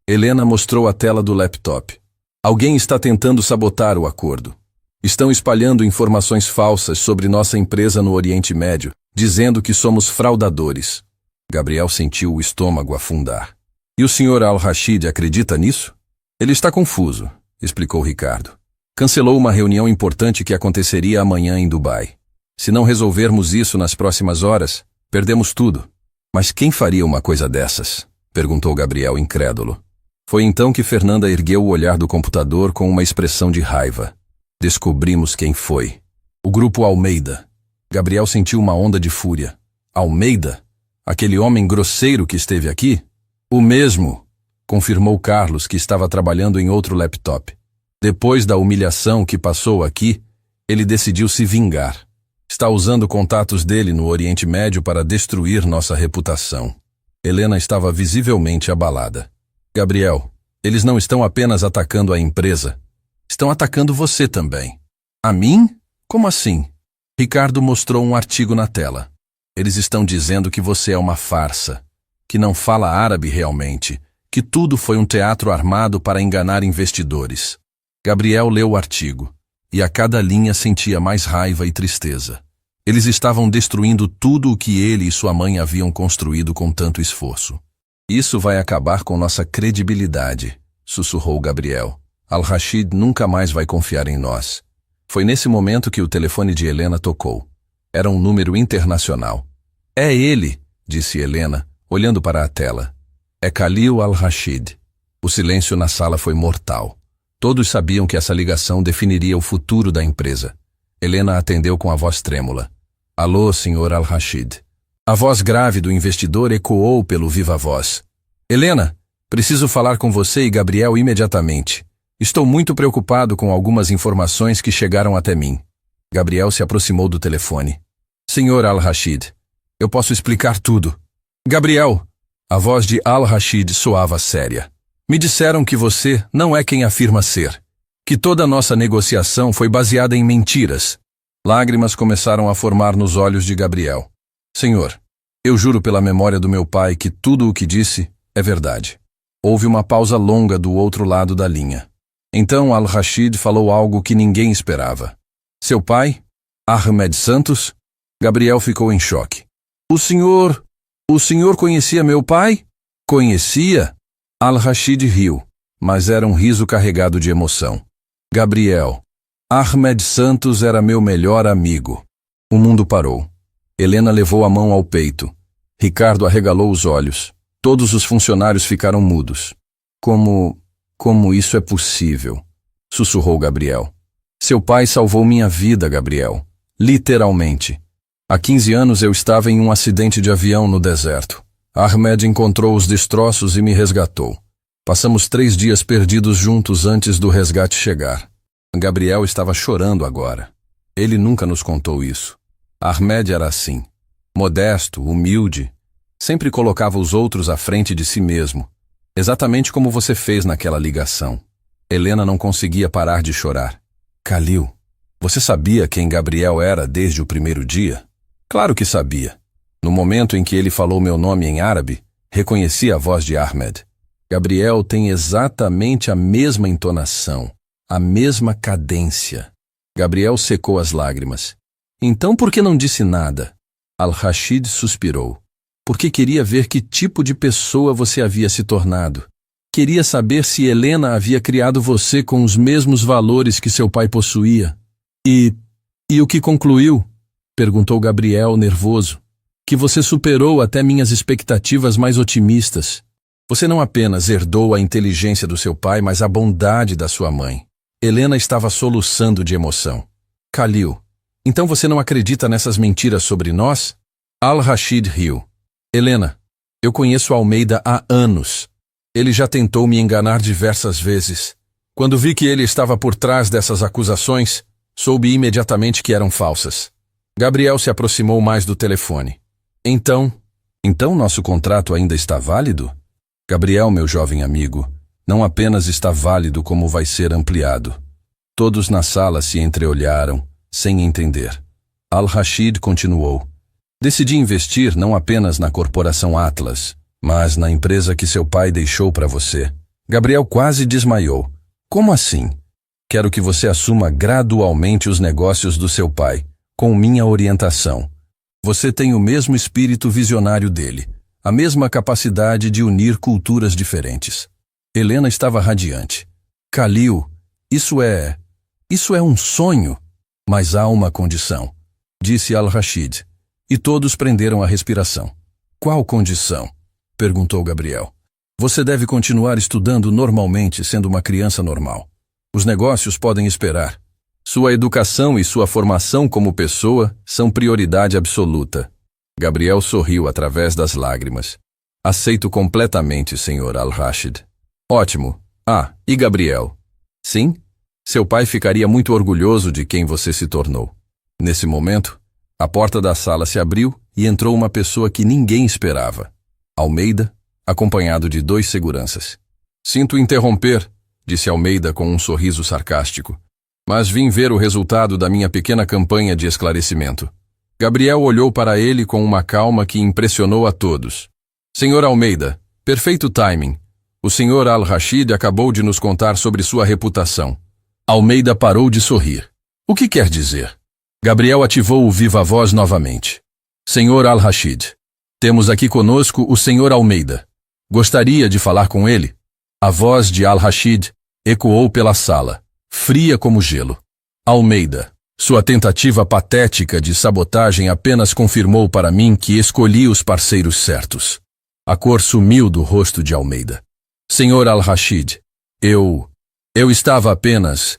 [SPEAKER 1] Helena mostrou a tela do laptop. Alguém está tentando sabotar o acordo. Estão espalhando informações falsas sobre nossa empresa no Oriente Médio, dizendo que somos fraudadores. Gabriel sentiu o estômago afundar. E o Sr. Al-Rashid acredita nisso? Ele está confuso, explicou Ricardo. Cancelou uma reunião importante que aconteceria amanhã em Dubai. Se não resolvermos isso nas próximas horas, perdemos tudo. Mas quem faria uma coisa dessas? Perguntou Gabriel incrédulo. Foi então que Fernanda ergueu o olhar do computador com uma expressão de raiva. Descobrimos quem foi. O grupo Almeida. Gabriel sentiu uma onda de fúria. Almeida? Aquele homem grosseiro que esteve aqui? O mesmo, confirmou Carlos, que estava trabalhando em outro laptop. Depois da humilhação que passou aqui, ele decidiu se vingar. Está usando contatos dele no Oriente Médio para destruir nossa reputação. Helena estava visivelmente abalada. Gabriel, eles não estão apenas atacando a empresa. Estão atacando você também. A mim? Como assim? Ricardo mostrou um artigo na tela. Eles estão dizendo que você é uma farsa, que não fala árabe realmente, que tudo foi um teatro armado para enganar investidores. Gabriel leu o artigo, e a cada linha sentia mais raiva e tristeza. Eles estavam destruindo tudo o que ele e sua mãe haviam construído com tanto esforço. Isso vai acabar com nossa credibilidade, sussurrou Gabriel. Al-Rashid nunca mais vai confiar em nós. Foi nesse momento que o telefone de Helena tocou. Era um número internacional. É ele, disse Helena, olhando para a tela. É Khalil Al-Rashid. O silêncio na sala foi mortal. Todos sabiam que essa ligação definiria o futuro da empresa. Helena atendeu com a voz trêmula. Alô, Sr. Al-Rashid. A voz grave do investidor ecoou pelo viva-voz. Helena, preciso falar com você e Gabriel imediatamente. Estou muito preocupado com algumas informações que chegaram até mim. Gabriel se aproximou do telefone. Sr. Al-Rashid, eu posso explicar tudo. Gabriel, a voz de Al-Rashid soava séria. Me disseram que você não é quem afirma ser. Que toda a nossa negociação foi baseada em mentiras. Lágrimas começaram a formar nos olhos de Gabriel. Senhor, eu juro pela memória do meu pai que tudo o que disse é verdade. Houve uma pausa longa do outro lado da linha. Então Al-Rashid falou algo que ninguém esperava. Seu pai? Ahmed Santos? Gabriel ficou em choque. O senhor conhecia meu pai? Conhecia? Al-Rashid riu, mas era um riso carregado de emoção. Gabriel, Ahmed Santos era meu melhor amigo. O mundo parou. Helena levou a mão ao peito. Ricardo arregalou os olhos. Todos os funcionários ficaram mudos. Como isso é possível? Sussurrou Gabriel. Seu pai salvou minha vida, Gabriel. Literalmente. Há 15 anos eu estava em um acidente de avião no deserto. Ahmed encontrou os destroços e me resgatou. Passamos 3 dias perdidos juntos antes do resgate chegar. Gabriel estava chorando agora. Ele nunca nos contou isso. Ahmed era assim. Modesto, humilde. Sempre colocava os outros à frente de si mesmo. Exatamente como você fez naquela ligação. Helena não conseguia parar de chorar. Khalil, você sabia quem Gabriel era desde o primeiro dia? Claro que sabia. No momento em que ele falou meu nome em árabe, reconheci a voz de Ahmed. Gabriel tem exatamente a mesma entonação, a mesma cadência. Gabriel secou as lágrimas. Então por que não disse nada? Al-Rashid suspirou. Porque queria ver que tipo de pessoa você havia se tornado. Queria saber se Helena havia criado você com os mesmos valores que seu pai possuía. E o que concluiu? Perguntou Gabriel, nervoso. Que você superou até minhas expectativas mais otimistas. Você não apenas herdou a inteligência do seu pai, mas a bondade da sua mãe. Helena estava soluçando de emoção. Khalil, então você não acredita nessas mentiras sobre nós? Al-Rashid riu. Helena, eu conheço Almeida há anos. Ele já tentou me enganar diversas vezes. Quando vi que ele estava por trás dessas acusações, soube imediatamente que eram falsas. Gabriel se aproximou mais do telefone. Então nosso contrato ainda está válido? Gabriel, meu jovem amigo, não apenas está válido como vai ser ampliado. Todos na sala se entreolharam, sem entender. Al-Rashid continuou. Decidi investir não apenas na corporação Atlas, mas na empresa que seu pai deixou para você. Gabriel quase desmaiou. Como assim? Quero que você assuma gradualmente os negócios do seu pai, com minha orientação. Você tem o mesmo espírito visionário dele, a mesma capacidade de unir culturas diferentes. Helena estava radiante. Khalil, isso é um sonho, mas há uma condição, disse Al-Rashid, e todos prenderam a respiração. Qual condição? Perguntou Gabriel. Você deve continuar estudando normalmente, sendo uma criança normal. Os negócios podem esperar. Sua educação e sua formação como pessoa são prioridade absoluta. Gabriel sorriu através das lágrimas. Aceito completamente, Sr. Al-Rashid. Ótimo. E Gabriel? Sim? Seu pai ficaria muito orgulhoso de quem você se tornou. Nesse momento, a porta da sala se abriu e entrou uma pessoa que ninguém esperava. Almeida, acompanhado de 2 seguranças. Sinto interromper, disse Almeida com um sorriso sarcástico, mas vim ver o resultado da minha pequena campanha de esclarecimento. Gabriel olhou para ele com uma calma que impressionou a todos. Senhor Almeida, perfeito timing. O Sr. Al-Rashid acabou de nos contar sobre sua reputação. Almeida parou de sorrir. O que quer dizer? Gabriel ativou o viva-voz novamente. Senhor Al-Rashid, temos aqui conosco o Sr. Almeida. Gostaria de falar com ele? A voz de Al-Rashid ecoou pela sala, fria como gelo. Almeida, sua tentativa patética de sabotagem apenas confirmou para mim que escolhi os parceiros certos. A cor sumiu do rosto de Almeida. Senhor Al-Rashid, eu estava apenas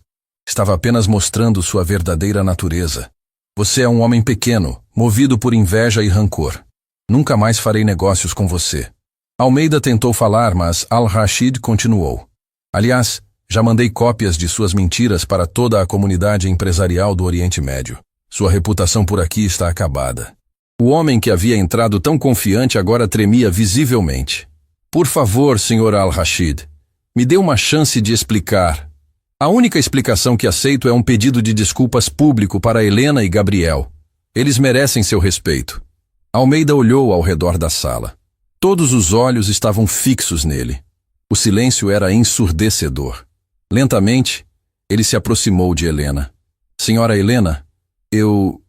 [SPEAKER 1] mostrando sua verdadeira natureza. Você é um homem pequeno, movido por inveja e rancor. Nunca mais farei negócios com você. Almeida tentou falar, mas Al-Rashid continuou. Aliás, já mandei cópias de suas mentiras para toda a comunidade empresarial do Oriente Médio. Sua reputação por aqui está acabada. O homem que havia entrado tão confiante agora tremia visivelmente. Por favor, Sr. Al-Rashid, me dê uma chance de explicar. A única explicação que aceito é um pedido de desculpas público para Helena e Gabriel. Eles merecem seu respeito. Almeida olhou ao redor da sala. Todos os olhos estavam fixos nele. O silêncio era ensurdecedor. Lentamente, ele se aproximou de Helena. Senhora Helena, eu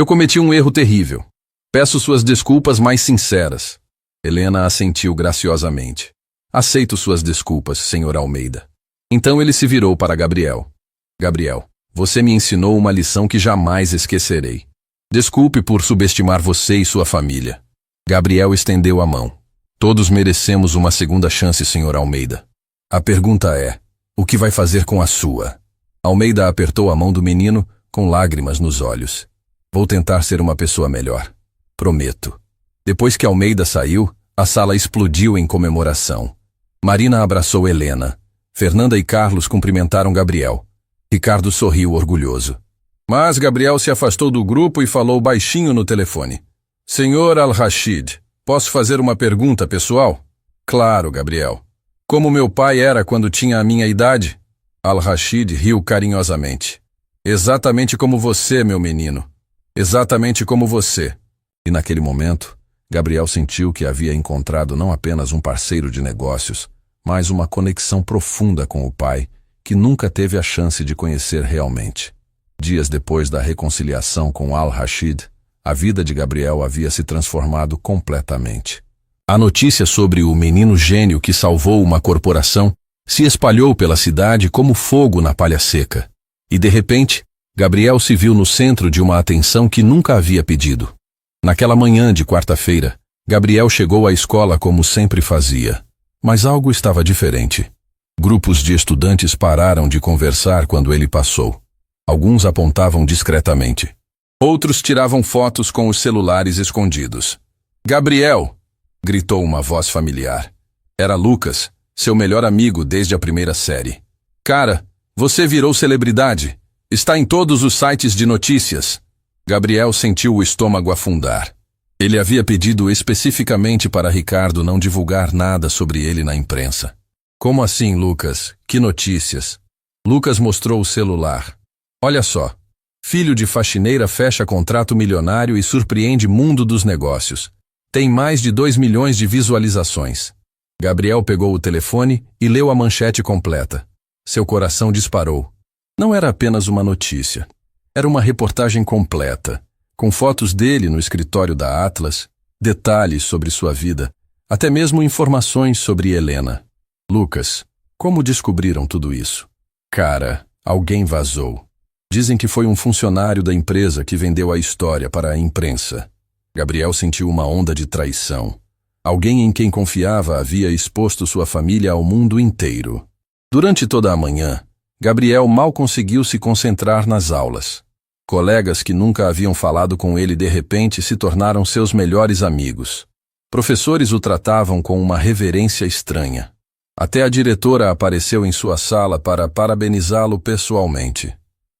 [SPEAKER 1] cometi um erro terrível. Peço suas desculpas mais sinceras. Helena assentiu graciosamente. Aceito suas desculpas, Sr. Almeida. Então ele se virou para Gabriel. Gabriel, você me ensinou uma lição que jamais esquecerei. Desculpe por subestimar você e sua família. Gabriel estendeu a mão. Todos merecemos uma segunda chance, Sr. Almeida. A pergunta é, o que vai fazer com a sua? Almeida apertou a mão do menino com lágrimas nos olhos. Vou tentar ser uma pessoa melhor. Prometo. Depois que Almeida saiu, a sala explodiu em comemoração. Marina abraçou Helena. Fernanda e Carlos cumprimentaram Gabriel. Ricardo sorriu orgulhoso. Mas Gabriel se afastou do grupo e falou baixinho no telefone. Senhor Al-Rashid, posso fazer uma pergunta pessoal? Claro, Gabriel. Como meu pai era quando tinha a minha idade? Al-Rashid riu carinhosamente. Exatamente como você, meu menino. Exatamente como você. E naquele momento, Gabriel sentiu que havia encontrado não apenas um parceiro de negócios, mas uma conexão profunda com o pai, que nunca teve a chance de conhecer realmente. Dias depois da reconciliação com Al-Rashid, a vida de Gabriel havia se transformado completamente. A notícia sobre o menino gênio que salvou uma corporação se espalhou pela cidade como fogo na palha seca. E de repente, Gabriel se viu no centro de uma atenção que nunca havia pedido. Naquela manhã de quarta-feira, Gabriel chegou à escola como sempre fazia. Mas algo estava diferente. Grupos de estudantes pararam de conversar quando ele passou. Alguns apontavam discretamente. Outros tiravam fotos com os celulares escondidos. Gabriel! Gritou uma voz familiar. Era Lucas, seu melhor amigo desde a primeira série. Cara, você virou celebridade. Está em todos os sites de notícias. Gabriel sentiu o estômago afundar. Ele havia pedido especificamente para Ricardo não divulgar nada sobre ele na imprensa. Como assim, Lucas? Que notícias? Lucas mostrou o celular. Olha só. Filho de faxineira fecha contrato milionário e surpreende mundo dos negócios. Tem mais de 2 milhões de visualizações. Gabriel pegou o telefone e leu a manchete completa. Seu coração disparou. Não era apenas uma notícia. Era uma reportagem completa, com fotos dele no escritório da Atlas, detalhes sobre sua vida, até mesmo informações sobre Helena. Lucas, como descobriram tudo isso? Cara, alguém vazou. Dizem que foi um funcionário da empresa que vendeu a história para a imprensa. Gabriel sentiu uma onda de traição. Alguém em quem confiava havia exposto sua família ao mundo inteiro. Durante toda a manhã, Gabriel mal conseguiu se concentrar nas aulas. Colegas que nunca haviam falado com ele de repente se tornaram seus melhores amigos. Professores o tratavam com uma reverência estranha. Até a diretora apareceu em sua sala para parabenizá-lo pessoalmente.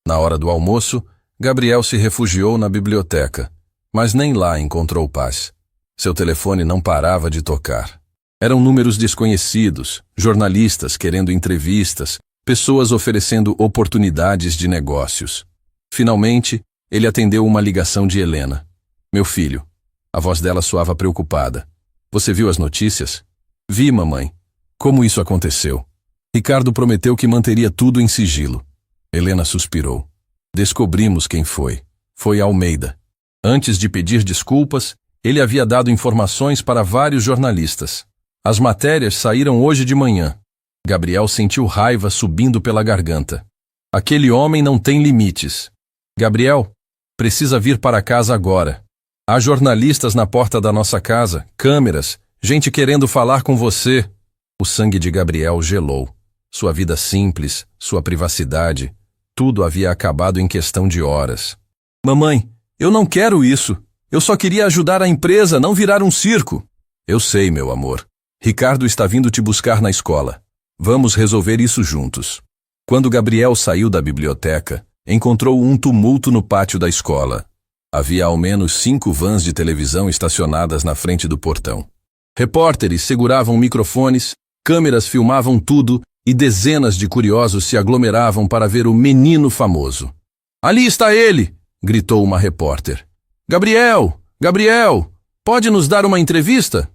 [SPEAKER 1] Na hora do almoço, Gabriel se refugiou na biblioteca, mas nem lá encontrou paz. Seu telefone não parava de tocar. Eram números desconhecidos, jornalistas querendo entrevistas, pessoas oferecendo oportunidades de negócios. Finalmente, ele atendeu uma ligação de Helena. Meu filho. A voz dela soava preocupada. Você viu as notícias? Vi, mamãe. Como isso aconteceu? Ricardo prometeu que manteria tudo em sigilo. Helena suspirou. Descobrimos quem foi. Foi Almeida. Antes de pedir desculpas, ele havia dado informações para vários jornalistas. As matérias saíram hoje de manhã. Gabriel sentiu raiva subindo pela garganta. Aquele homem não tem limites. Gabriel, precisa vir para casa agora. Há jornalistas na porta da nossa casa, câmeras, gente querendo falar com você. O sangue de Gabriel gelou. Sua vida simples, sua privacidade, tudo havia acabado em questão de horas. Mamãe, eu não quero isso. Eu só queria ajudar a empresa, não virar um circo. Eu sei, meu amor. Ricardo está vindo te buscar na escola. Vamos resolver isso juntos. Quando Gabriel saiu da biblioteca, encontrou um tumulto no pátio da escola. Havia ao menos 5 vans de televisão estacionadas na frente do portão. Repórteres seguravam microfones, câmeras filmavam tudo e dezenas de curiosos se aglomeravam para ver o menino famoso. Ali está ele! Gritou uma repórter. Gabriel! Gabriel! Pode nos dar uma entrevista?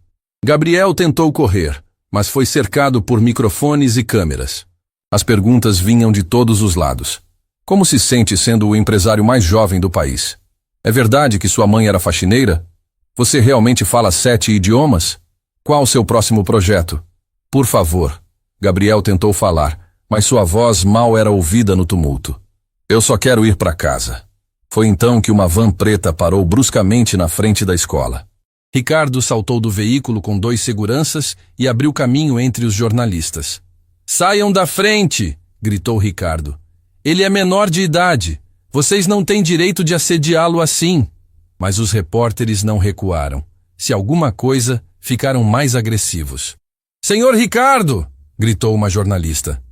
[SPEAKER 1] Gabriel tentou correr, mas foi cercado por microfones e câmeras. As perguntas vinham de todos os lados. Como se sente sendo o empresário mais jovem do país? É verdade que sua mãe era faxineira? Você realmente fala 7 idiomas? Qual o seu próximo projeto? Por favor. Gabriel tentou falar, mas sua voz mal era ouvida no tumulto. Eu só quero ir para casa. Foi então que uma van preta parou bruscamente na frente da escola. Ricardo saltou do veículo com 2 seguranças e abriu caminho entre os jornalistas. Saiam da frente! Gritou Ricardo. Ele é menor de idade. Vocês não têm direito de assediá-lo assim. Mas os repórteres não recuaram. Se alguma coisa, ficaram mais agressivos. Senhor Ricardo! Gritou uma jornalista.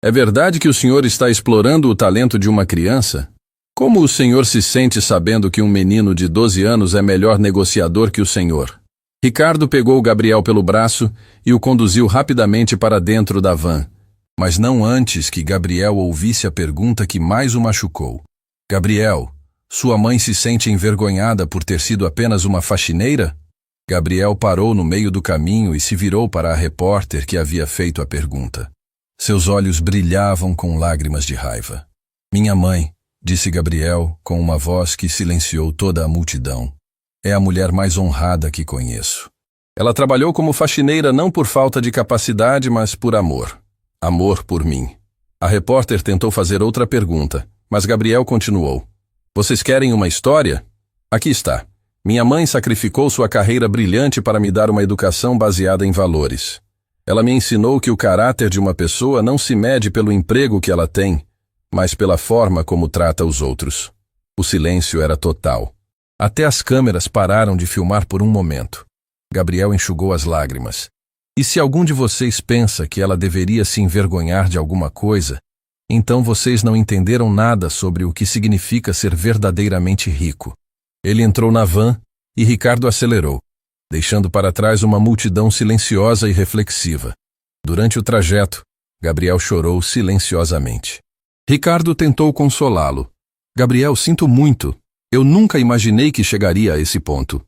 [SPEAKER 1] É verdade que o senhor está explorando o talento de uma criança? Como o senhor se sente sabendo que um menino de 12 anos é melhor negociador que o senhor? Ricardo pegou Gabriel pelo braço e o conduziu rapidamente para dentro da van, mas não antes que Gabriel ouvisse a pergunta que mais o machucou. Gabriel, sua mãe se sente envergonhada por ter sido apenas uma faxineira? Gabriel parou no meio do caminho e se virou para a repórter que havia feito a pergunta. Seus olhos brilhavam com lágrimas de raiva. Minha mãe, disse Gabriel com uma voz que silenciou toda a multidão. É a mulher mais honrada que conheço. Ela trabalhou como faxineira não por falta de capacidade, mas por amor. Amor por mim. A repórter tentou fazer outra pergunta, mas Gabriel continuou. Vocês querem uma história? Aqui está. Minha mãe sacrificou sua carreira brilhante para me dar uma educação baseada em valores. Ela me ensinou que o caráter de uma pessoa não se mede pelo emprego que ela tem, mas pela forma como trata os outros. O silêncio era total. Até as câmeras pararam de filmar por um momento. Gabriel enxugou as lágrimas. E se algum de vocês pensa que ela deveria se envergonhar de alguma coisa, Então vocês não entenderam nada sobre o que significa ser verdadeiramente rico. Ele entrou na van e Ricardo acelerou, deixando para trás uma multidão silenciosa e reflexiva. Durante o trajeto, Gabriel chorou silenciosamente. Ricardo tentou consolá-lo. Gabriel, sinto muito. Eu nunca imaginei que chegaria a esse ponto.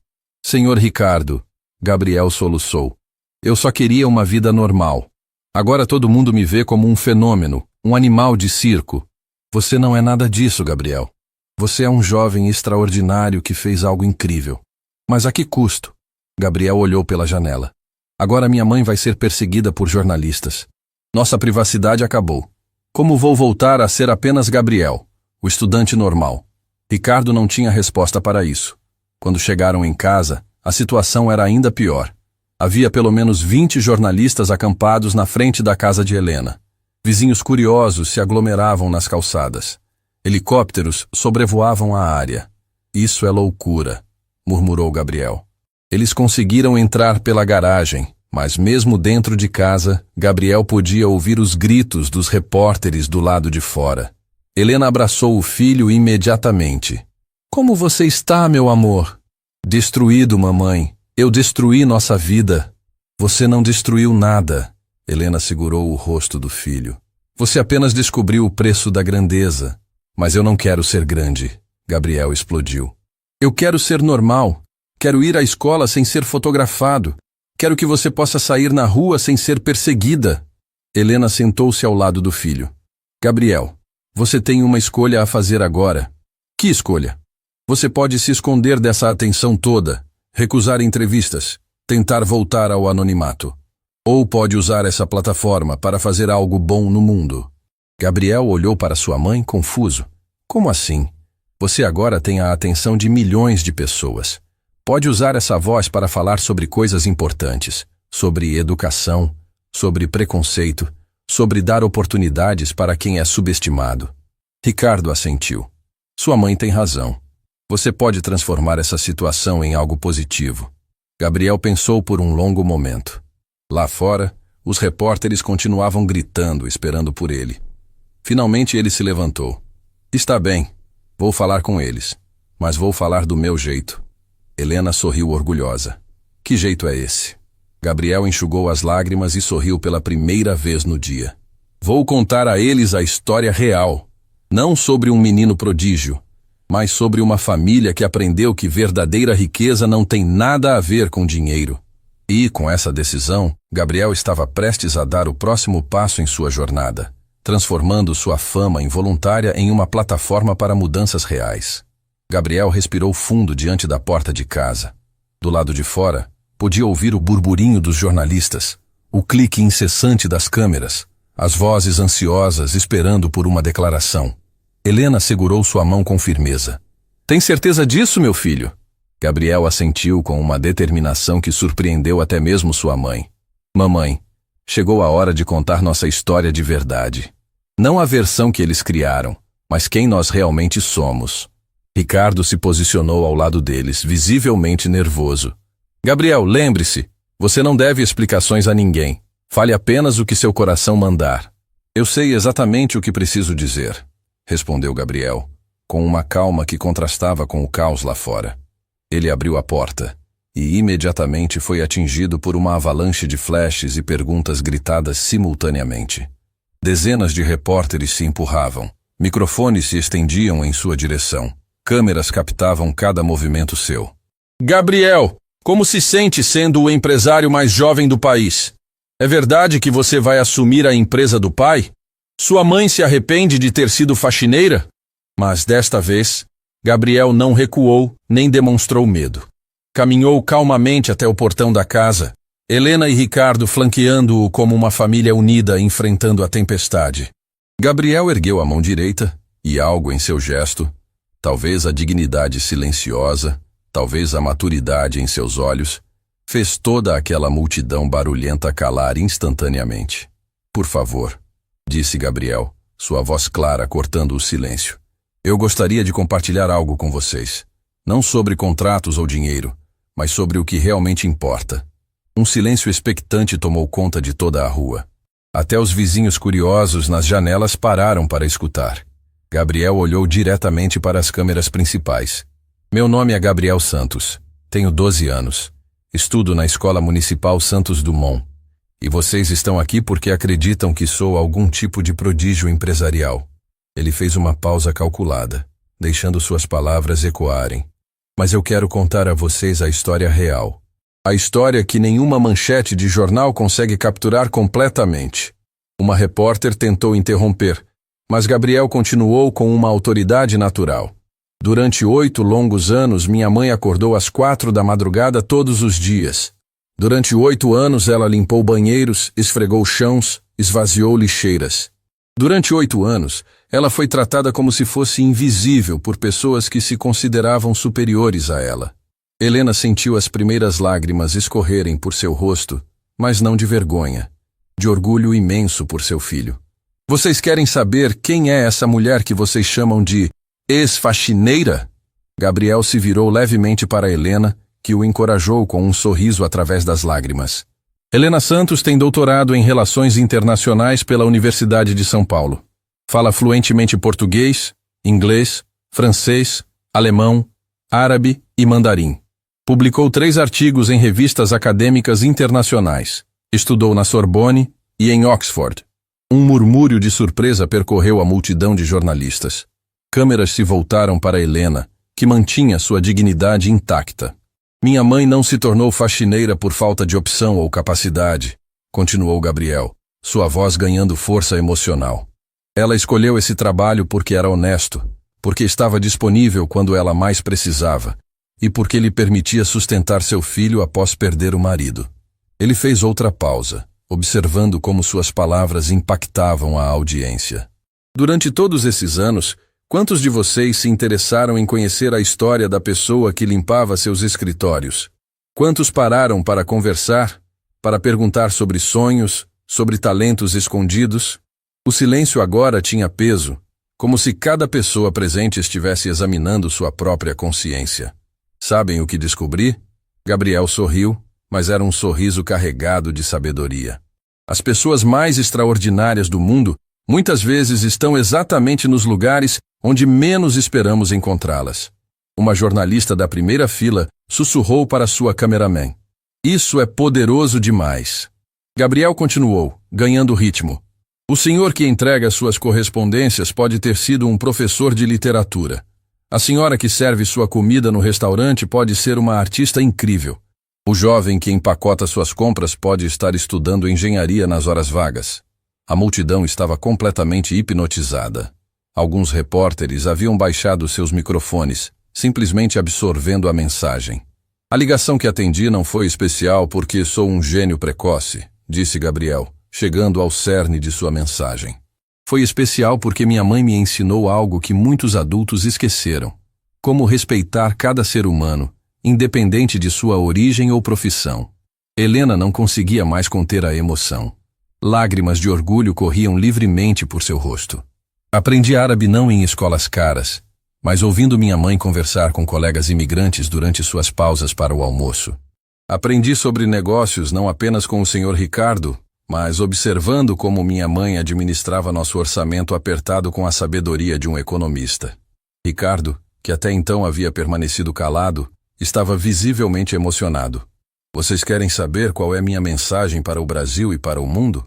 [SPEAKER 1] Senhor Ricardo, Gabriel soluçou. Eu só queria uma vida normal. Agora todo mundo me vê como um fenômeno, um animal de circo. Você não é nada disso, Gabriel. Você é um jovem extraordinário que fez algo incrível. Mas a que custo? Gabriel olhou pela janela. Agora minha mãe vai ser perseguida por jornalistas. Nossa privacidade acabou. Como vou voltar a ser apenas Gabriel, o estudante normal? Ricardo não tinha resposta para isso. Quando chegaram em casa, a situação era ainda pior. Havia pelo menos 20 jornalistas acampados na frente da casa de Helena. Vizinhos curiosos se aglomeravam nas calçadas. Helicópteros sobrevoavam a área. Isso é loucura, murmurou Gabriel. Eles conseguiram entrar pela garagem, mas mesmo dentro de casa, Gabriel podia ouvir os gritos dos repórteres do lado de fora. Helena abraçou o filho imediatamente. Como você está, meu amor? Destruído, mamãe. Eu destruí nossa vida. Você não destruiu nada. Helena segurou o rosto do filho. Você apenas descobriu o preço da grandeza. Mas eu não quero ser grande. Gabriel explodiu. Eu quero ser normal. Quero ir à escola sem ser fotografado. Quero que você possa sair na rua sem ser perseguida. Helena sentou-se ao lado do filho. Gabriel, você tem uma escolha a fazer agora. Que escolha? Você pode se esconder dessa atenção toda, recusar entrevistas, tentar voltar ao anonimato. Ou pode usar essa plataforma para fazer algo bom no mundo. Gabriel olhou para sua mãe confuso. Como assim? Você agora tem a atenção de milhões de pessoas. Pode usar essa voz para falar sobre coisas importantes, sobre educação, sobre preconceito, sobre dar oportunidades para quem é subestimado. Ricardo assentiu. Sua mãe tem razão. Você pode transformar essa situação em algo positivo. Gabriel pensou por um longo momento. Lá fora, os repórteres continuavam gritando, esperando por ele. Finalmente ele se levantou. Está bem, vou falar com eles, mas vou falar do meu jeito. Helena sorriu orgulhosa. Que jeito é esse? Gabriel enxugou as lágrimas e sorriu pela primeira vez no dia. Vou contar a eles a história real, não sobre um menino prodígio, mas sobre uma família que aprendeu que verdadeira riqueza não tem nada a ver com dinheiro. E, com essa decisão, Gabriel estava prestes a dar o próximo passo em sua jornada, transformando sua fama involuntária em uma plataforma para mudanças reais. Gabriel respirou fundo diante da porta de casa. Do lado de fora, podia ouvir o burburinho dos jornalistas, o clique incessante das câmeras, as vozes ansiosas esperando por uma declaração. Helena segurou sua mão com firmeza. Tem certeza disso, meu filho? Gabriel assentiu com uma determinação que surpreendeu até mesmo sua mãe. Mamãe, chegou a hora de contar nossa história de verdade. Não a versão que eles criaram, mas quem nós realmente somos. Ricardo se posicionou ao lado deles, visivelmente nervoso. Gabriel, lembre-se, você não deve explicações a ninguém. Fale apenas o que seu coração mandar. Eu sei exatamente o que preciso dizer, respondeu Gabriel, com uma calma que contrastava com o caos lá fora. Ele abriu a porta e imediatamente foi atingido por uma avalanche de flashes e perguntas gritadas simultaneamente. Dezenas de repórteres se empurravam, microfones se estendiam em sua direção, câmeras captavam cada movimento seu. Gabriel, como se sente sendo o empresário mais jovem do país? É verdade que você vai assumir a empresa do pai? Sua mãe se arrepende de ter sido faxineira? Mas desta vez, Gabriel não recuou nem demonstrou medo. Caminhou calmamente até o portão da casa, Helena e Ricardo flanqueando-o como uma família unida enfrentando a tempestade. Gabriel ergueu a mão direita e algo em seu gesto, talvez a dignidade silenciosa, talvez a maturidade em seus olhos, fez toda aquela multidão barulhenta calar instantaneamente. Por favor, disse Gabriel, sua voz clara cortando o silêncio. Eu gostaria de compartilhar algo com vocês. Não sobre contratos ou dinheiro, mas sobre o que realmente importa. Um silêncio expectante tomou conta de toda a rua. Até os vizinhos curiosos nas janelas pararam para escutar. Gabriel olhou diretamente para as câmeras principais. Meu nome é Gabriel Santos. Tenho 12 anos. Estudo na Escola Municipal Santos Dumont. E vocês estão aqui porque acreditam que sou algum tipo de prodígio empresarial. Ele fez uma pausa calculada, deixando suas palavras ecoarem. Mas eu quero contar a vocês a história real. A história que nenhuma manchete de jornal consegue capturar completamente. Uma repórter tentou interromper, mas Gabriel continuou com uma autoridade natural. Durante 8 longos anos, minha mãe acordou às 4 da madrugada todos os dias. Durante 8 anos, ela limpou banheiros, esfregou chãos, esvaziou lixeiras. Durante 8 anos, ela foi tratada como se fosse invisível por pessoas que se consideravam superiores a ela. Helena sentiu as primeiras lágrimas escorrerem por seu rosto, mas não de vergonha, de orgulho imenso por seu filho. Vocês querem saber quem é essa mulher que vocês chamam de ex-faxineira? Gabriel se virou levemente para Helena, que o encorajou com um sorriso através das lágrimas. Helena Santos tem doutorado em Relações Internacionais pela Universidade de São Paulo. Fala fluentemente português, inglês, francês, alemão, árabe e mandarim. Publicou 3 artigos em revistas acadêmicas internacionais. Estudou na Sorbonne e em Oxford. Um murmúrio de surpresa percorreu a multidão de jornalistas. Câmeras se voltaram para Helena, que mantinha sua dignidade intacta. Minha mãe não se tornou faxineira por falta de opção ou capacidade, continuou Gabriel, sua voz ganhando força emocional. Ela escolheu esse trabalho porque era honesto, porque estava disponível quando ela mais precisava, e porque lhe permitia sustentar seu filho após perder o marido. Ele fez outra pausa, observando como suas palavras impactavam a audiência. Durante todos esses anos, quantos de vocês se interessaram em conhecer a história da pessoa que limpava seus escritórios? Quantos pararam para conversar, para perguntar sobre sonhos, sobre talentos escondidos? O silêncio agora tinha peso, como se cada pessoa presente estivesse examinando sua própria consciência. Sabem o que descobri? Gabriel sorriu, mas era um sorriso carregado de sabedoria. As pessoas mais extraordinárias do mundo muitas vezes estão exatamente nos lugares onde menos esperamos encontrá-las. Uma jornalista da primeira fila sussurrou para sua cameraman. Isso é poderoso demais. Gabriel continuou, ganhando ritmo. O senhor que entrega suas correspondências pode ter sido um professor de literatura. A senhora que serve sua comida no restaurante pode ser uma artista incrível. O jovem que empacota suas compras pode estar estudando engenharia nas horas vagas. A multidão estava completamente hipnotizada. Alguns repórteres haviam baixado seus microfones, simplesmente absorvendo a mensagem. A ligação que atendi não foi especial porque sou um gênio precoce, disse Gabriel, chegando ao cerne de sua mensagem. Foi especial porque minha mãe me ensinou algo que muitos adultos esqueceram. Como respeitar cada ser humano, independente de sua origem ou profissão. Helena não conseguia mais conter a emoção. Lágrimas de orgulho corriam livremente por seu rosto. Aprendi árabe não em escolas caras, mas ouvindo minha mãe conversar com colegas imigrantes durante suas pausas para o almoço. Aprendi sobre negócios não apenas com o Sr. Ricardo, mas observando como minha mãe administrava nosso orçamento apertado com a sabedoria de um economista. Ricardo, que até então havia permanecido calado, estava visivelmente emocionado. Vocês querem saber qual é minha mensagem para o Brasil e para o mundo?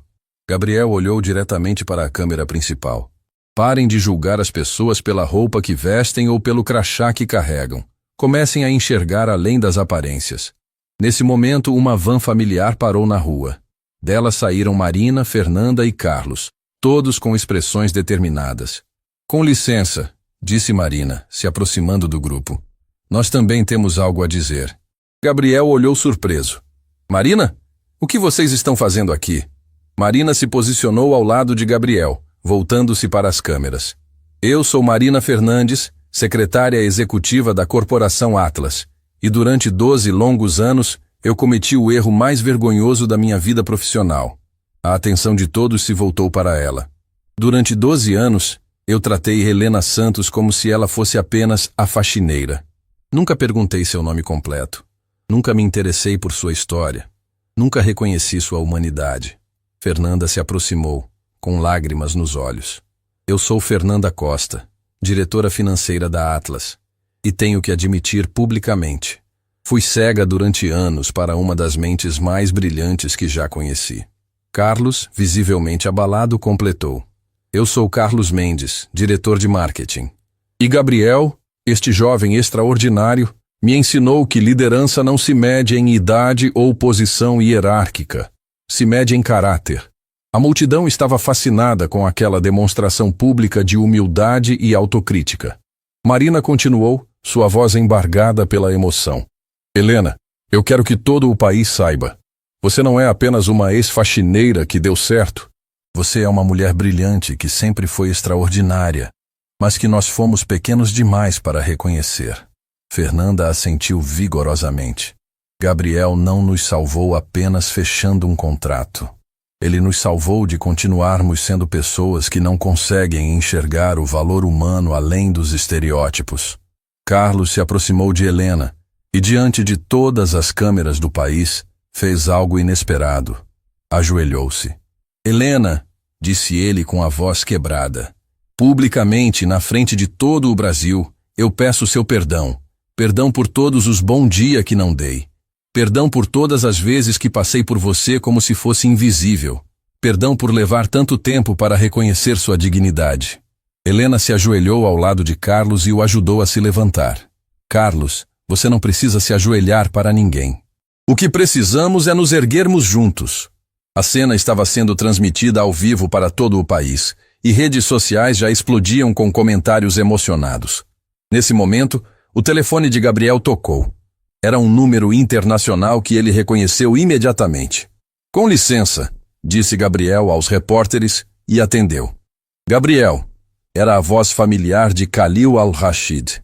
[SPEAKER 1] Gabriel olhou diretamente para a câmera principal. Parem de julgar as pessoas pela roupa que vestem ou pelo crachá que carregam. Comecem a enxergar além das aparências. Nesse momento, uma van familiar parou na rua. Dela saíram Marina, Fernanda e Carlos, todos com expressões determinadas. Com licença, disse Marina, se aproximando do grupo. Nós também temos algo a dizer. Gabriel olhou surpreso. Marina? O que vocês estão fazendo aqui? Marina se posicionou ao lado de Gabriel, voltando-se para as câmeras. Eu sou Marina Fernandes, secretária executiva da Corporação Atlas, e durante 12 longos anos eu cometi o erro mais vergonhoso da minha vida profissional. A atenção de todos se voltou para ela. Durante 12 anos, eu tratei Helena Santos como se ela fosse apenas a faxineira. Nunca perguntei seu nome completo. Nunca me interessei por sua história. Nunca reconheci sua humanidade. Fernanda se aproximou, com lágrimas nos olhos. Eu sou Fernanda Costa, diretora financeira da Atlas, e tenho que admitir publicamente. Fui cega durante anos para uma das mentes mais brilhantes que já conheci. Carlos, visivelmente abalado, completou. Eu sou Carlos Mendes, diretor de marketing. E Gabriel, este jovem extraordinário, me ensinou que liderança não se mede em idade ou posição hierárquica. Se mede em caráter. A multidão estava fascinada com aquela demonstração pública de humildade e autocrítica. Marina continuou, sua voz embargada pela emoção. Helena, eu quero que todo o país saiba. Você não é apenas uma ex-faxineira que deu certo. Você é uma mulher brilhante que sempre foi extraordinária, mas que nós fomos pequenos demais para reconhecer. Fernanda assentiu vigorosamente. Gabriel não nos salvou apenas fechando um contrato. Ele nos salvou de continuarmos sendo pessoas que não conseguem enxergar o valor humano além dos estereótipos. Carlos se aproximou de Helena e, diante de todas as câmeras do país, fez algo inesperado. Ajoelhou-se. Helena, disse ele com a voz quebrada, publicamente, na frente de todo o Brasil, eu peço seu perdão. Perdão por todos os bom dia que não dei. Perdão por todas as vezes que passei por você como se fosse invisível. Perdão por levar tanto tempo para reconhecer sua dignidade. Helena se ajoelhou ao lado de Carlos e o ajudou a se levantar. Carlos, você não precisa se ajoelhar para ninguém. O que precisamos é nos erguermos juntos. A cena estava sendo transmitida ao vivo para todo o país, e redes sociais já explodiam com comentários emocionados. Nesse momento, o telefone de Gabriel tocou. Era um número internacional que ele reconheceu imediatamente. Com licença, disse Gabriel aos repórteres e atendeu. Gabriel, era a voz familiar de Khalil Al-Rashid.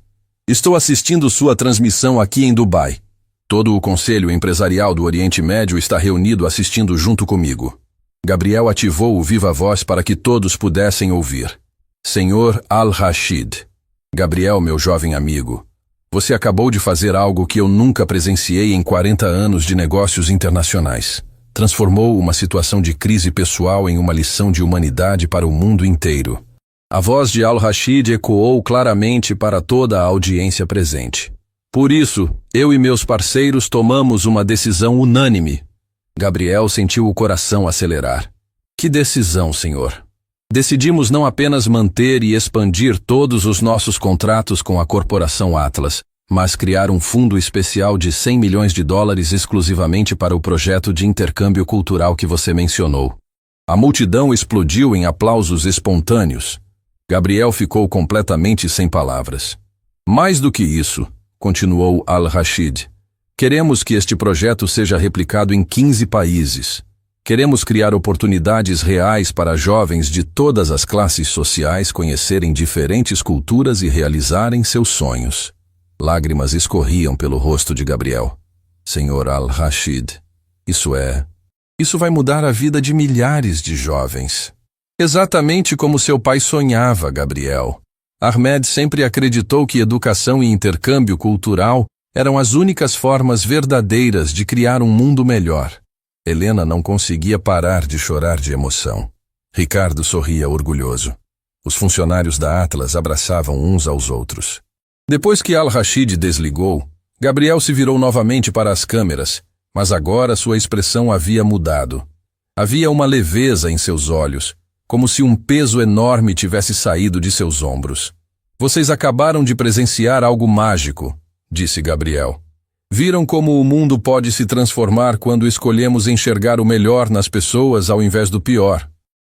[SPEAKER 1] Estou assistindo sua transmissão aqui em Dubai. Todo o Conselho Empresarial do Oriente Médio está reunido assistindo junto comigo. Gabriel ativou o viva-voz para que todos pudessem ouvir. Senhor Al-Rashid. Gabriel, meu jovem amigo, você acabou de fazer algo que eu nunca presenciei em 40 anos de negócios internacionais. Transformou uma situação de crise pessoal em uma lição de humanidade para o mundo inteiro. A voz de Al-Rashid ecoou claramente para toda a audiência presente. Por isso, eu e meus parceiros tomamos uma decisão unânime. Gabriel sentiu o coração acelerar. Que decisão, senhor? Decidimos não apenas manter e expandir todos os nossos contratos com a Corporação Atlas, mas criar um fundo especial de $100 milhões exclusivamente para o projeto de intercâmbio cultural que você mencionou. A multidão explodiu em aplausos espontâneos. Gabriel ficou completamente sem palavras. Mais do que isso, continuou Al-Rashid, queremos que este projeto seja replicado em 15 países. Queremos criar oportunidades reais para jovens de todas as classes sociais conhecerem diferentes culturas e realizarem seus sonhos. Lágrimas escorriam pelo rosto de Gabriel. Senhor Al-Rashid, isso vai mudar a vida de milhares de jovens. Exatamente como seu pai sonhava, Gabriel. Ahmed sempre acreditou que educação e intercâmbio cultural eram as únicas formas verdadeiras de criar um mundo melhor. Helena não conseguia parar de chorar de emoção. Ricardo sorria orgulhoso. Os funcionários da Atlas abraçavam uns aos outros. Depois que Al-Rashid desligou, Gabriel se virou novamente para as câmeras, mas agora sua expressão havia mudado. Havia uma leveza em seus olhos, como se um peso enorme tivesse saído de seus ombros. Vocês acabaram de presenciar algo mágico, disse Gabriel. Viram como o mundo pode se transformar quando escolhemos enxergar o melhor nas pessoas ao invés do pior.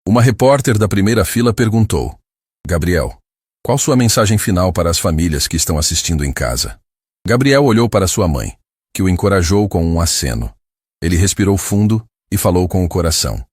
[SPEAKER 1] Uma repórter da primeira fila perguntou. Gabriel, qual sua mensagem final para as famílias que estão assistindo em casa? Gabriel olhou para sua mãe, que o encorajou com um aceno. Ele respirou fundo e falou com o coração.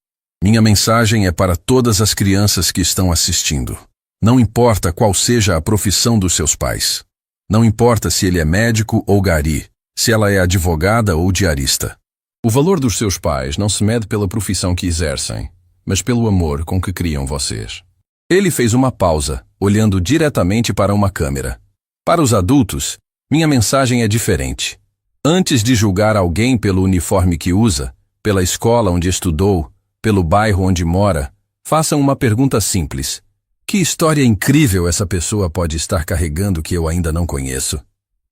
[SPEAKER 1] Minha mensagem é para todas as crianças que estão assistindo. Não importa qual seja a profissão dos seus pais. Não importa se ele é médico ou gari, se ela é advogada ou diarista. O valor dos seus pais não se mede pela profissão que exercem, mas pelo amor com que criam vocês. Ele fez uma pausa, olhando diretamente para uma câmera. Para os adultos, minha mensagem é diferente. Antes de julgar alguém pelo uniforme que usa, pela escola onde estudou, pelo bairro onde mora, façam uma pergunta simples. Que história incrível essa pessoa pode estar carregando que eu ainda não conheço?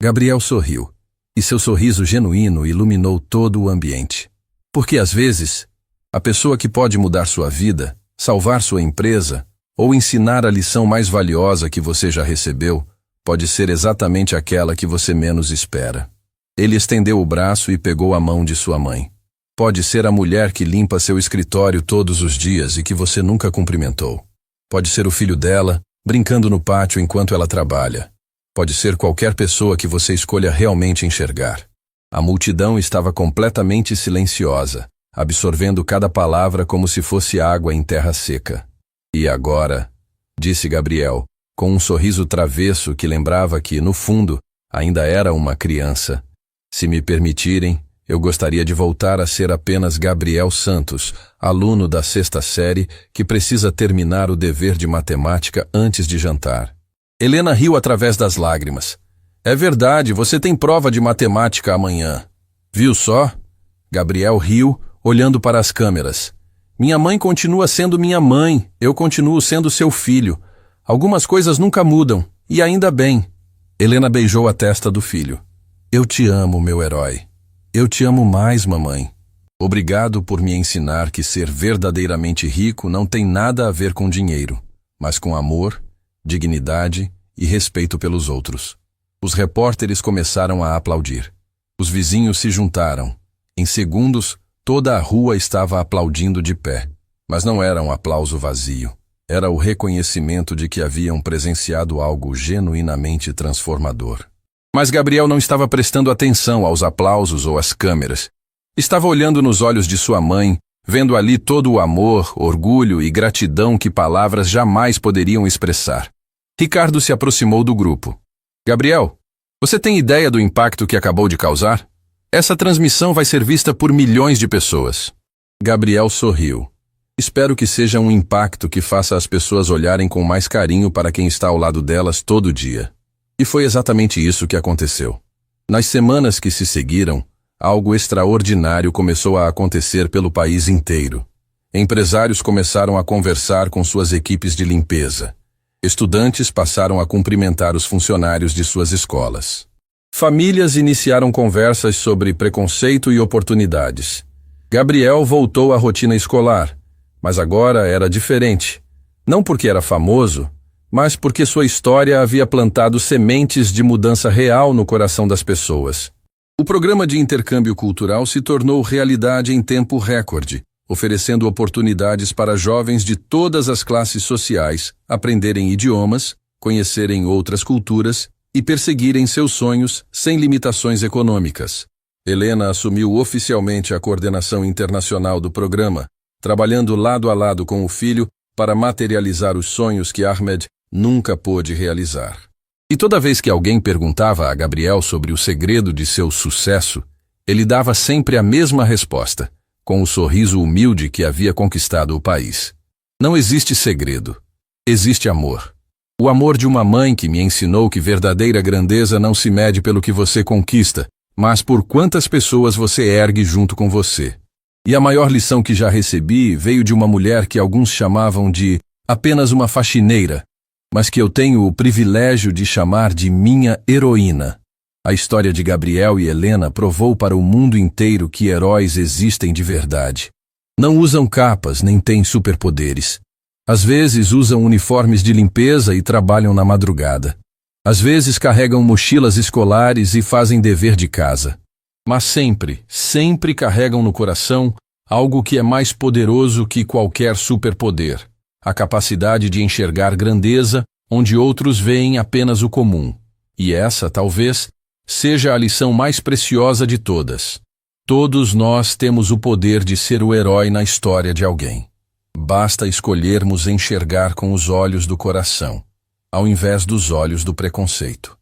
[SPEAKER 1] Gabriel sorriu, e seu sorriso genuíno iluminou todo o ambiente. Porque às vezes, a pessoa que pode mudar sua vida, salvar sua empresa, ou ensinar a lição mais valiosa que você já recebeu, pode ser exatamente aquela que você menos espera. Ele estendeu o braço e pegou a mão de sua mãe. Pode ser a mulher que limpa seu escritório todos os dias e que você nunca cumprimentou. Pode ser o filho dela, brincando no pátio enquanto ela trabalha. Pode ser qualquer pessoa que você escolha realmente enxergar. A multidão estava completamente silenciosa, absorvendo cada palavra como se fosse água em terra seca. E agora, disse Gabriel, com um sorriso travesso que lembrava que, no fundo, ainda era uma criança. Se me permitirem, eu gostaria de voltar a ser apenas Gabriel Santos, aluno da 6ª série que precisa terminar o dever de matemática antes de jantar. Helena riu através das lágrimas. É verdade, você tem prova de matemática amanhã. Viu só? Gabriel riu, olhando para as câmeras. Minha mãe continua sendo minha mãe, eu continuo sendo seu filho. Algumas coisas nunca mudam, e ainda bem. Helena beijou a testa do filho. Eu te amo, meu herói. Eu te amo mais, mamãe. Obrigado por me ensinar que ser verdadeiramente rico não tem nada a ver com dinheiro, mas com amor, dignidade e respeito pelos outros. Os repórteres começaram a aplaudir. Os vizinhos se juntaram. Em segundos, toda a rua estava aplaudindo de pé. Mas não era um aplauso vazio. Era o reconhecimento de que haviam presenciado algo genuinamente transformador. Mas Gabriel não estava prestando atenção aos aplausos ou às câmeras. Estava olhando nos olhos de sua mãe, vendo ali todo o amor, orgulho e gratidão que palavras jamais poderiam expressar. Ricardo se aproximou do grupo. Gabriel, você tem ideia do impacto que acabou de causar? Essa transmissão vai ser vista por milhões de pessoas. Gabriel sorriu. Espero que seja um impacto que faça as pessoas olharem com mais carinho para quem está ao lado delas todo dia. E foi exatamente isso que aconteceu. Nas semanas que se seguiram, algo extraordinário começou a acontecer pelo país inteiro. Empresários começaram a conversar com suas equipes de limpeza. Estudantes passaram a cumprimentar os funcionários de suas escolas. Famílias iniciaram conversas sobre preconceito e oportunidades. Gabriel voltou à rotina escolar, mas agora era diferente. Não porque era famoso, mas porque sua história havia plantado sementes de mudança real no coração das pessoas. O programa de intercâmbio cultural se tornou realidade em tempo recorde, oferecendo oportunidades para jovens de todas as classes sociais aprenderem idiomas, conhecerem outras culturas e perseguirem seus sonhos sem limitações econômicas. Helena assumiu oficialmente a coordenação internacional do programa, trabalhando lado a lado com o filho para materializar os sonhos que Ahmed nunca pôde realizar. E toda vez que alguém perguntava a Gabriel sobre o segredo de seu sucesso, ele dava sempre a mesma resposta, com o sorriso humilde que havia conquistado o país. Não existe segredo. Existe amor. O amor de uma mãe que me ensinou que verdadeira grandeza não se mede pelo que você conquista, mas por quantas pessoas você ergue junto com você. E a maior lição que já recebi veio de uma mulher que alguns chamavam de apenas uma faxineira, mas que eu tenho o privilégio de chamar de minha heroína. A história de Gabriel e Helena provou para o mundo inteiro que heróis existem de verdade. Não usam capas nem têm superpoderes. Às vezes usam uniformes de limpeza e trabalham na madrugada. Às vezes carregam mochilas escolares e fazem dever de casa. Mas sempre, sempre carregam no coração algo que é mais poderoso que qualquer superpoder. A capacidade de enxergar grandeza onde outros veem apenas o comum. E essa, talvez, seja a lição mais preciosa de todas. Todos nós temos o poder de ser o herói na história de alguém. Basta escolhermos enxergar com os olhos do coração, ao invés dos olhos do preconceito.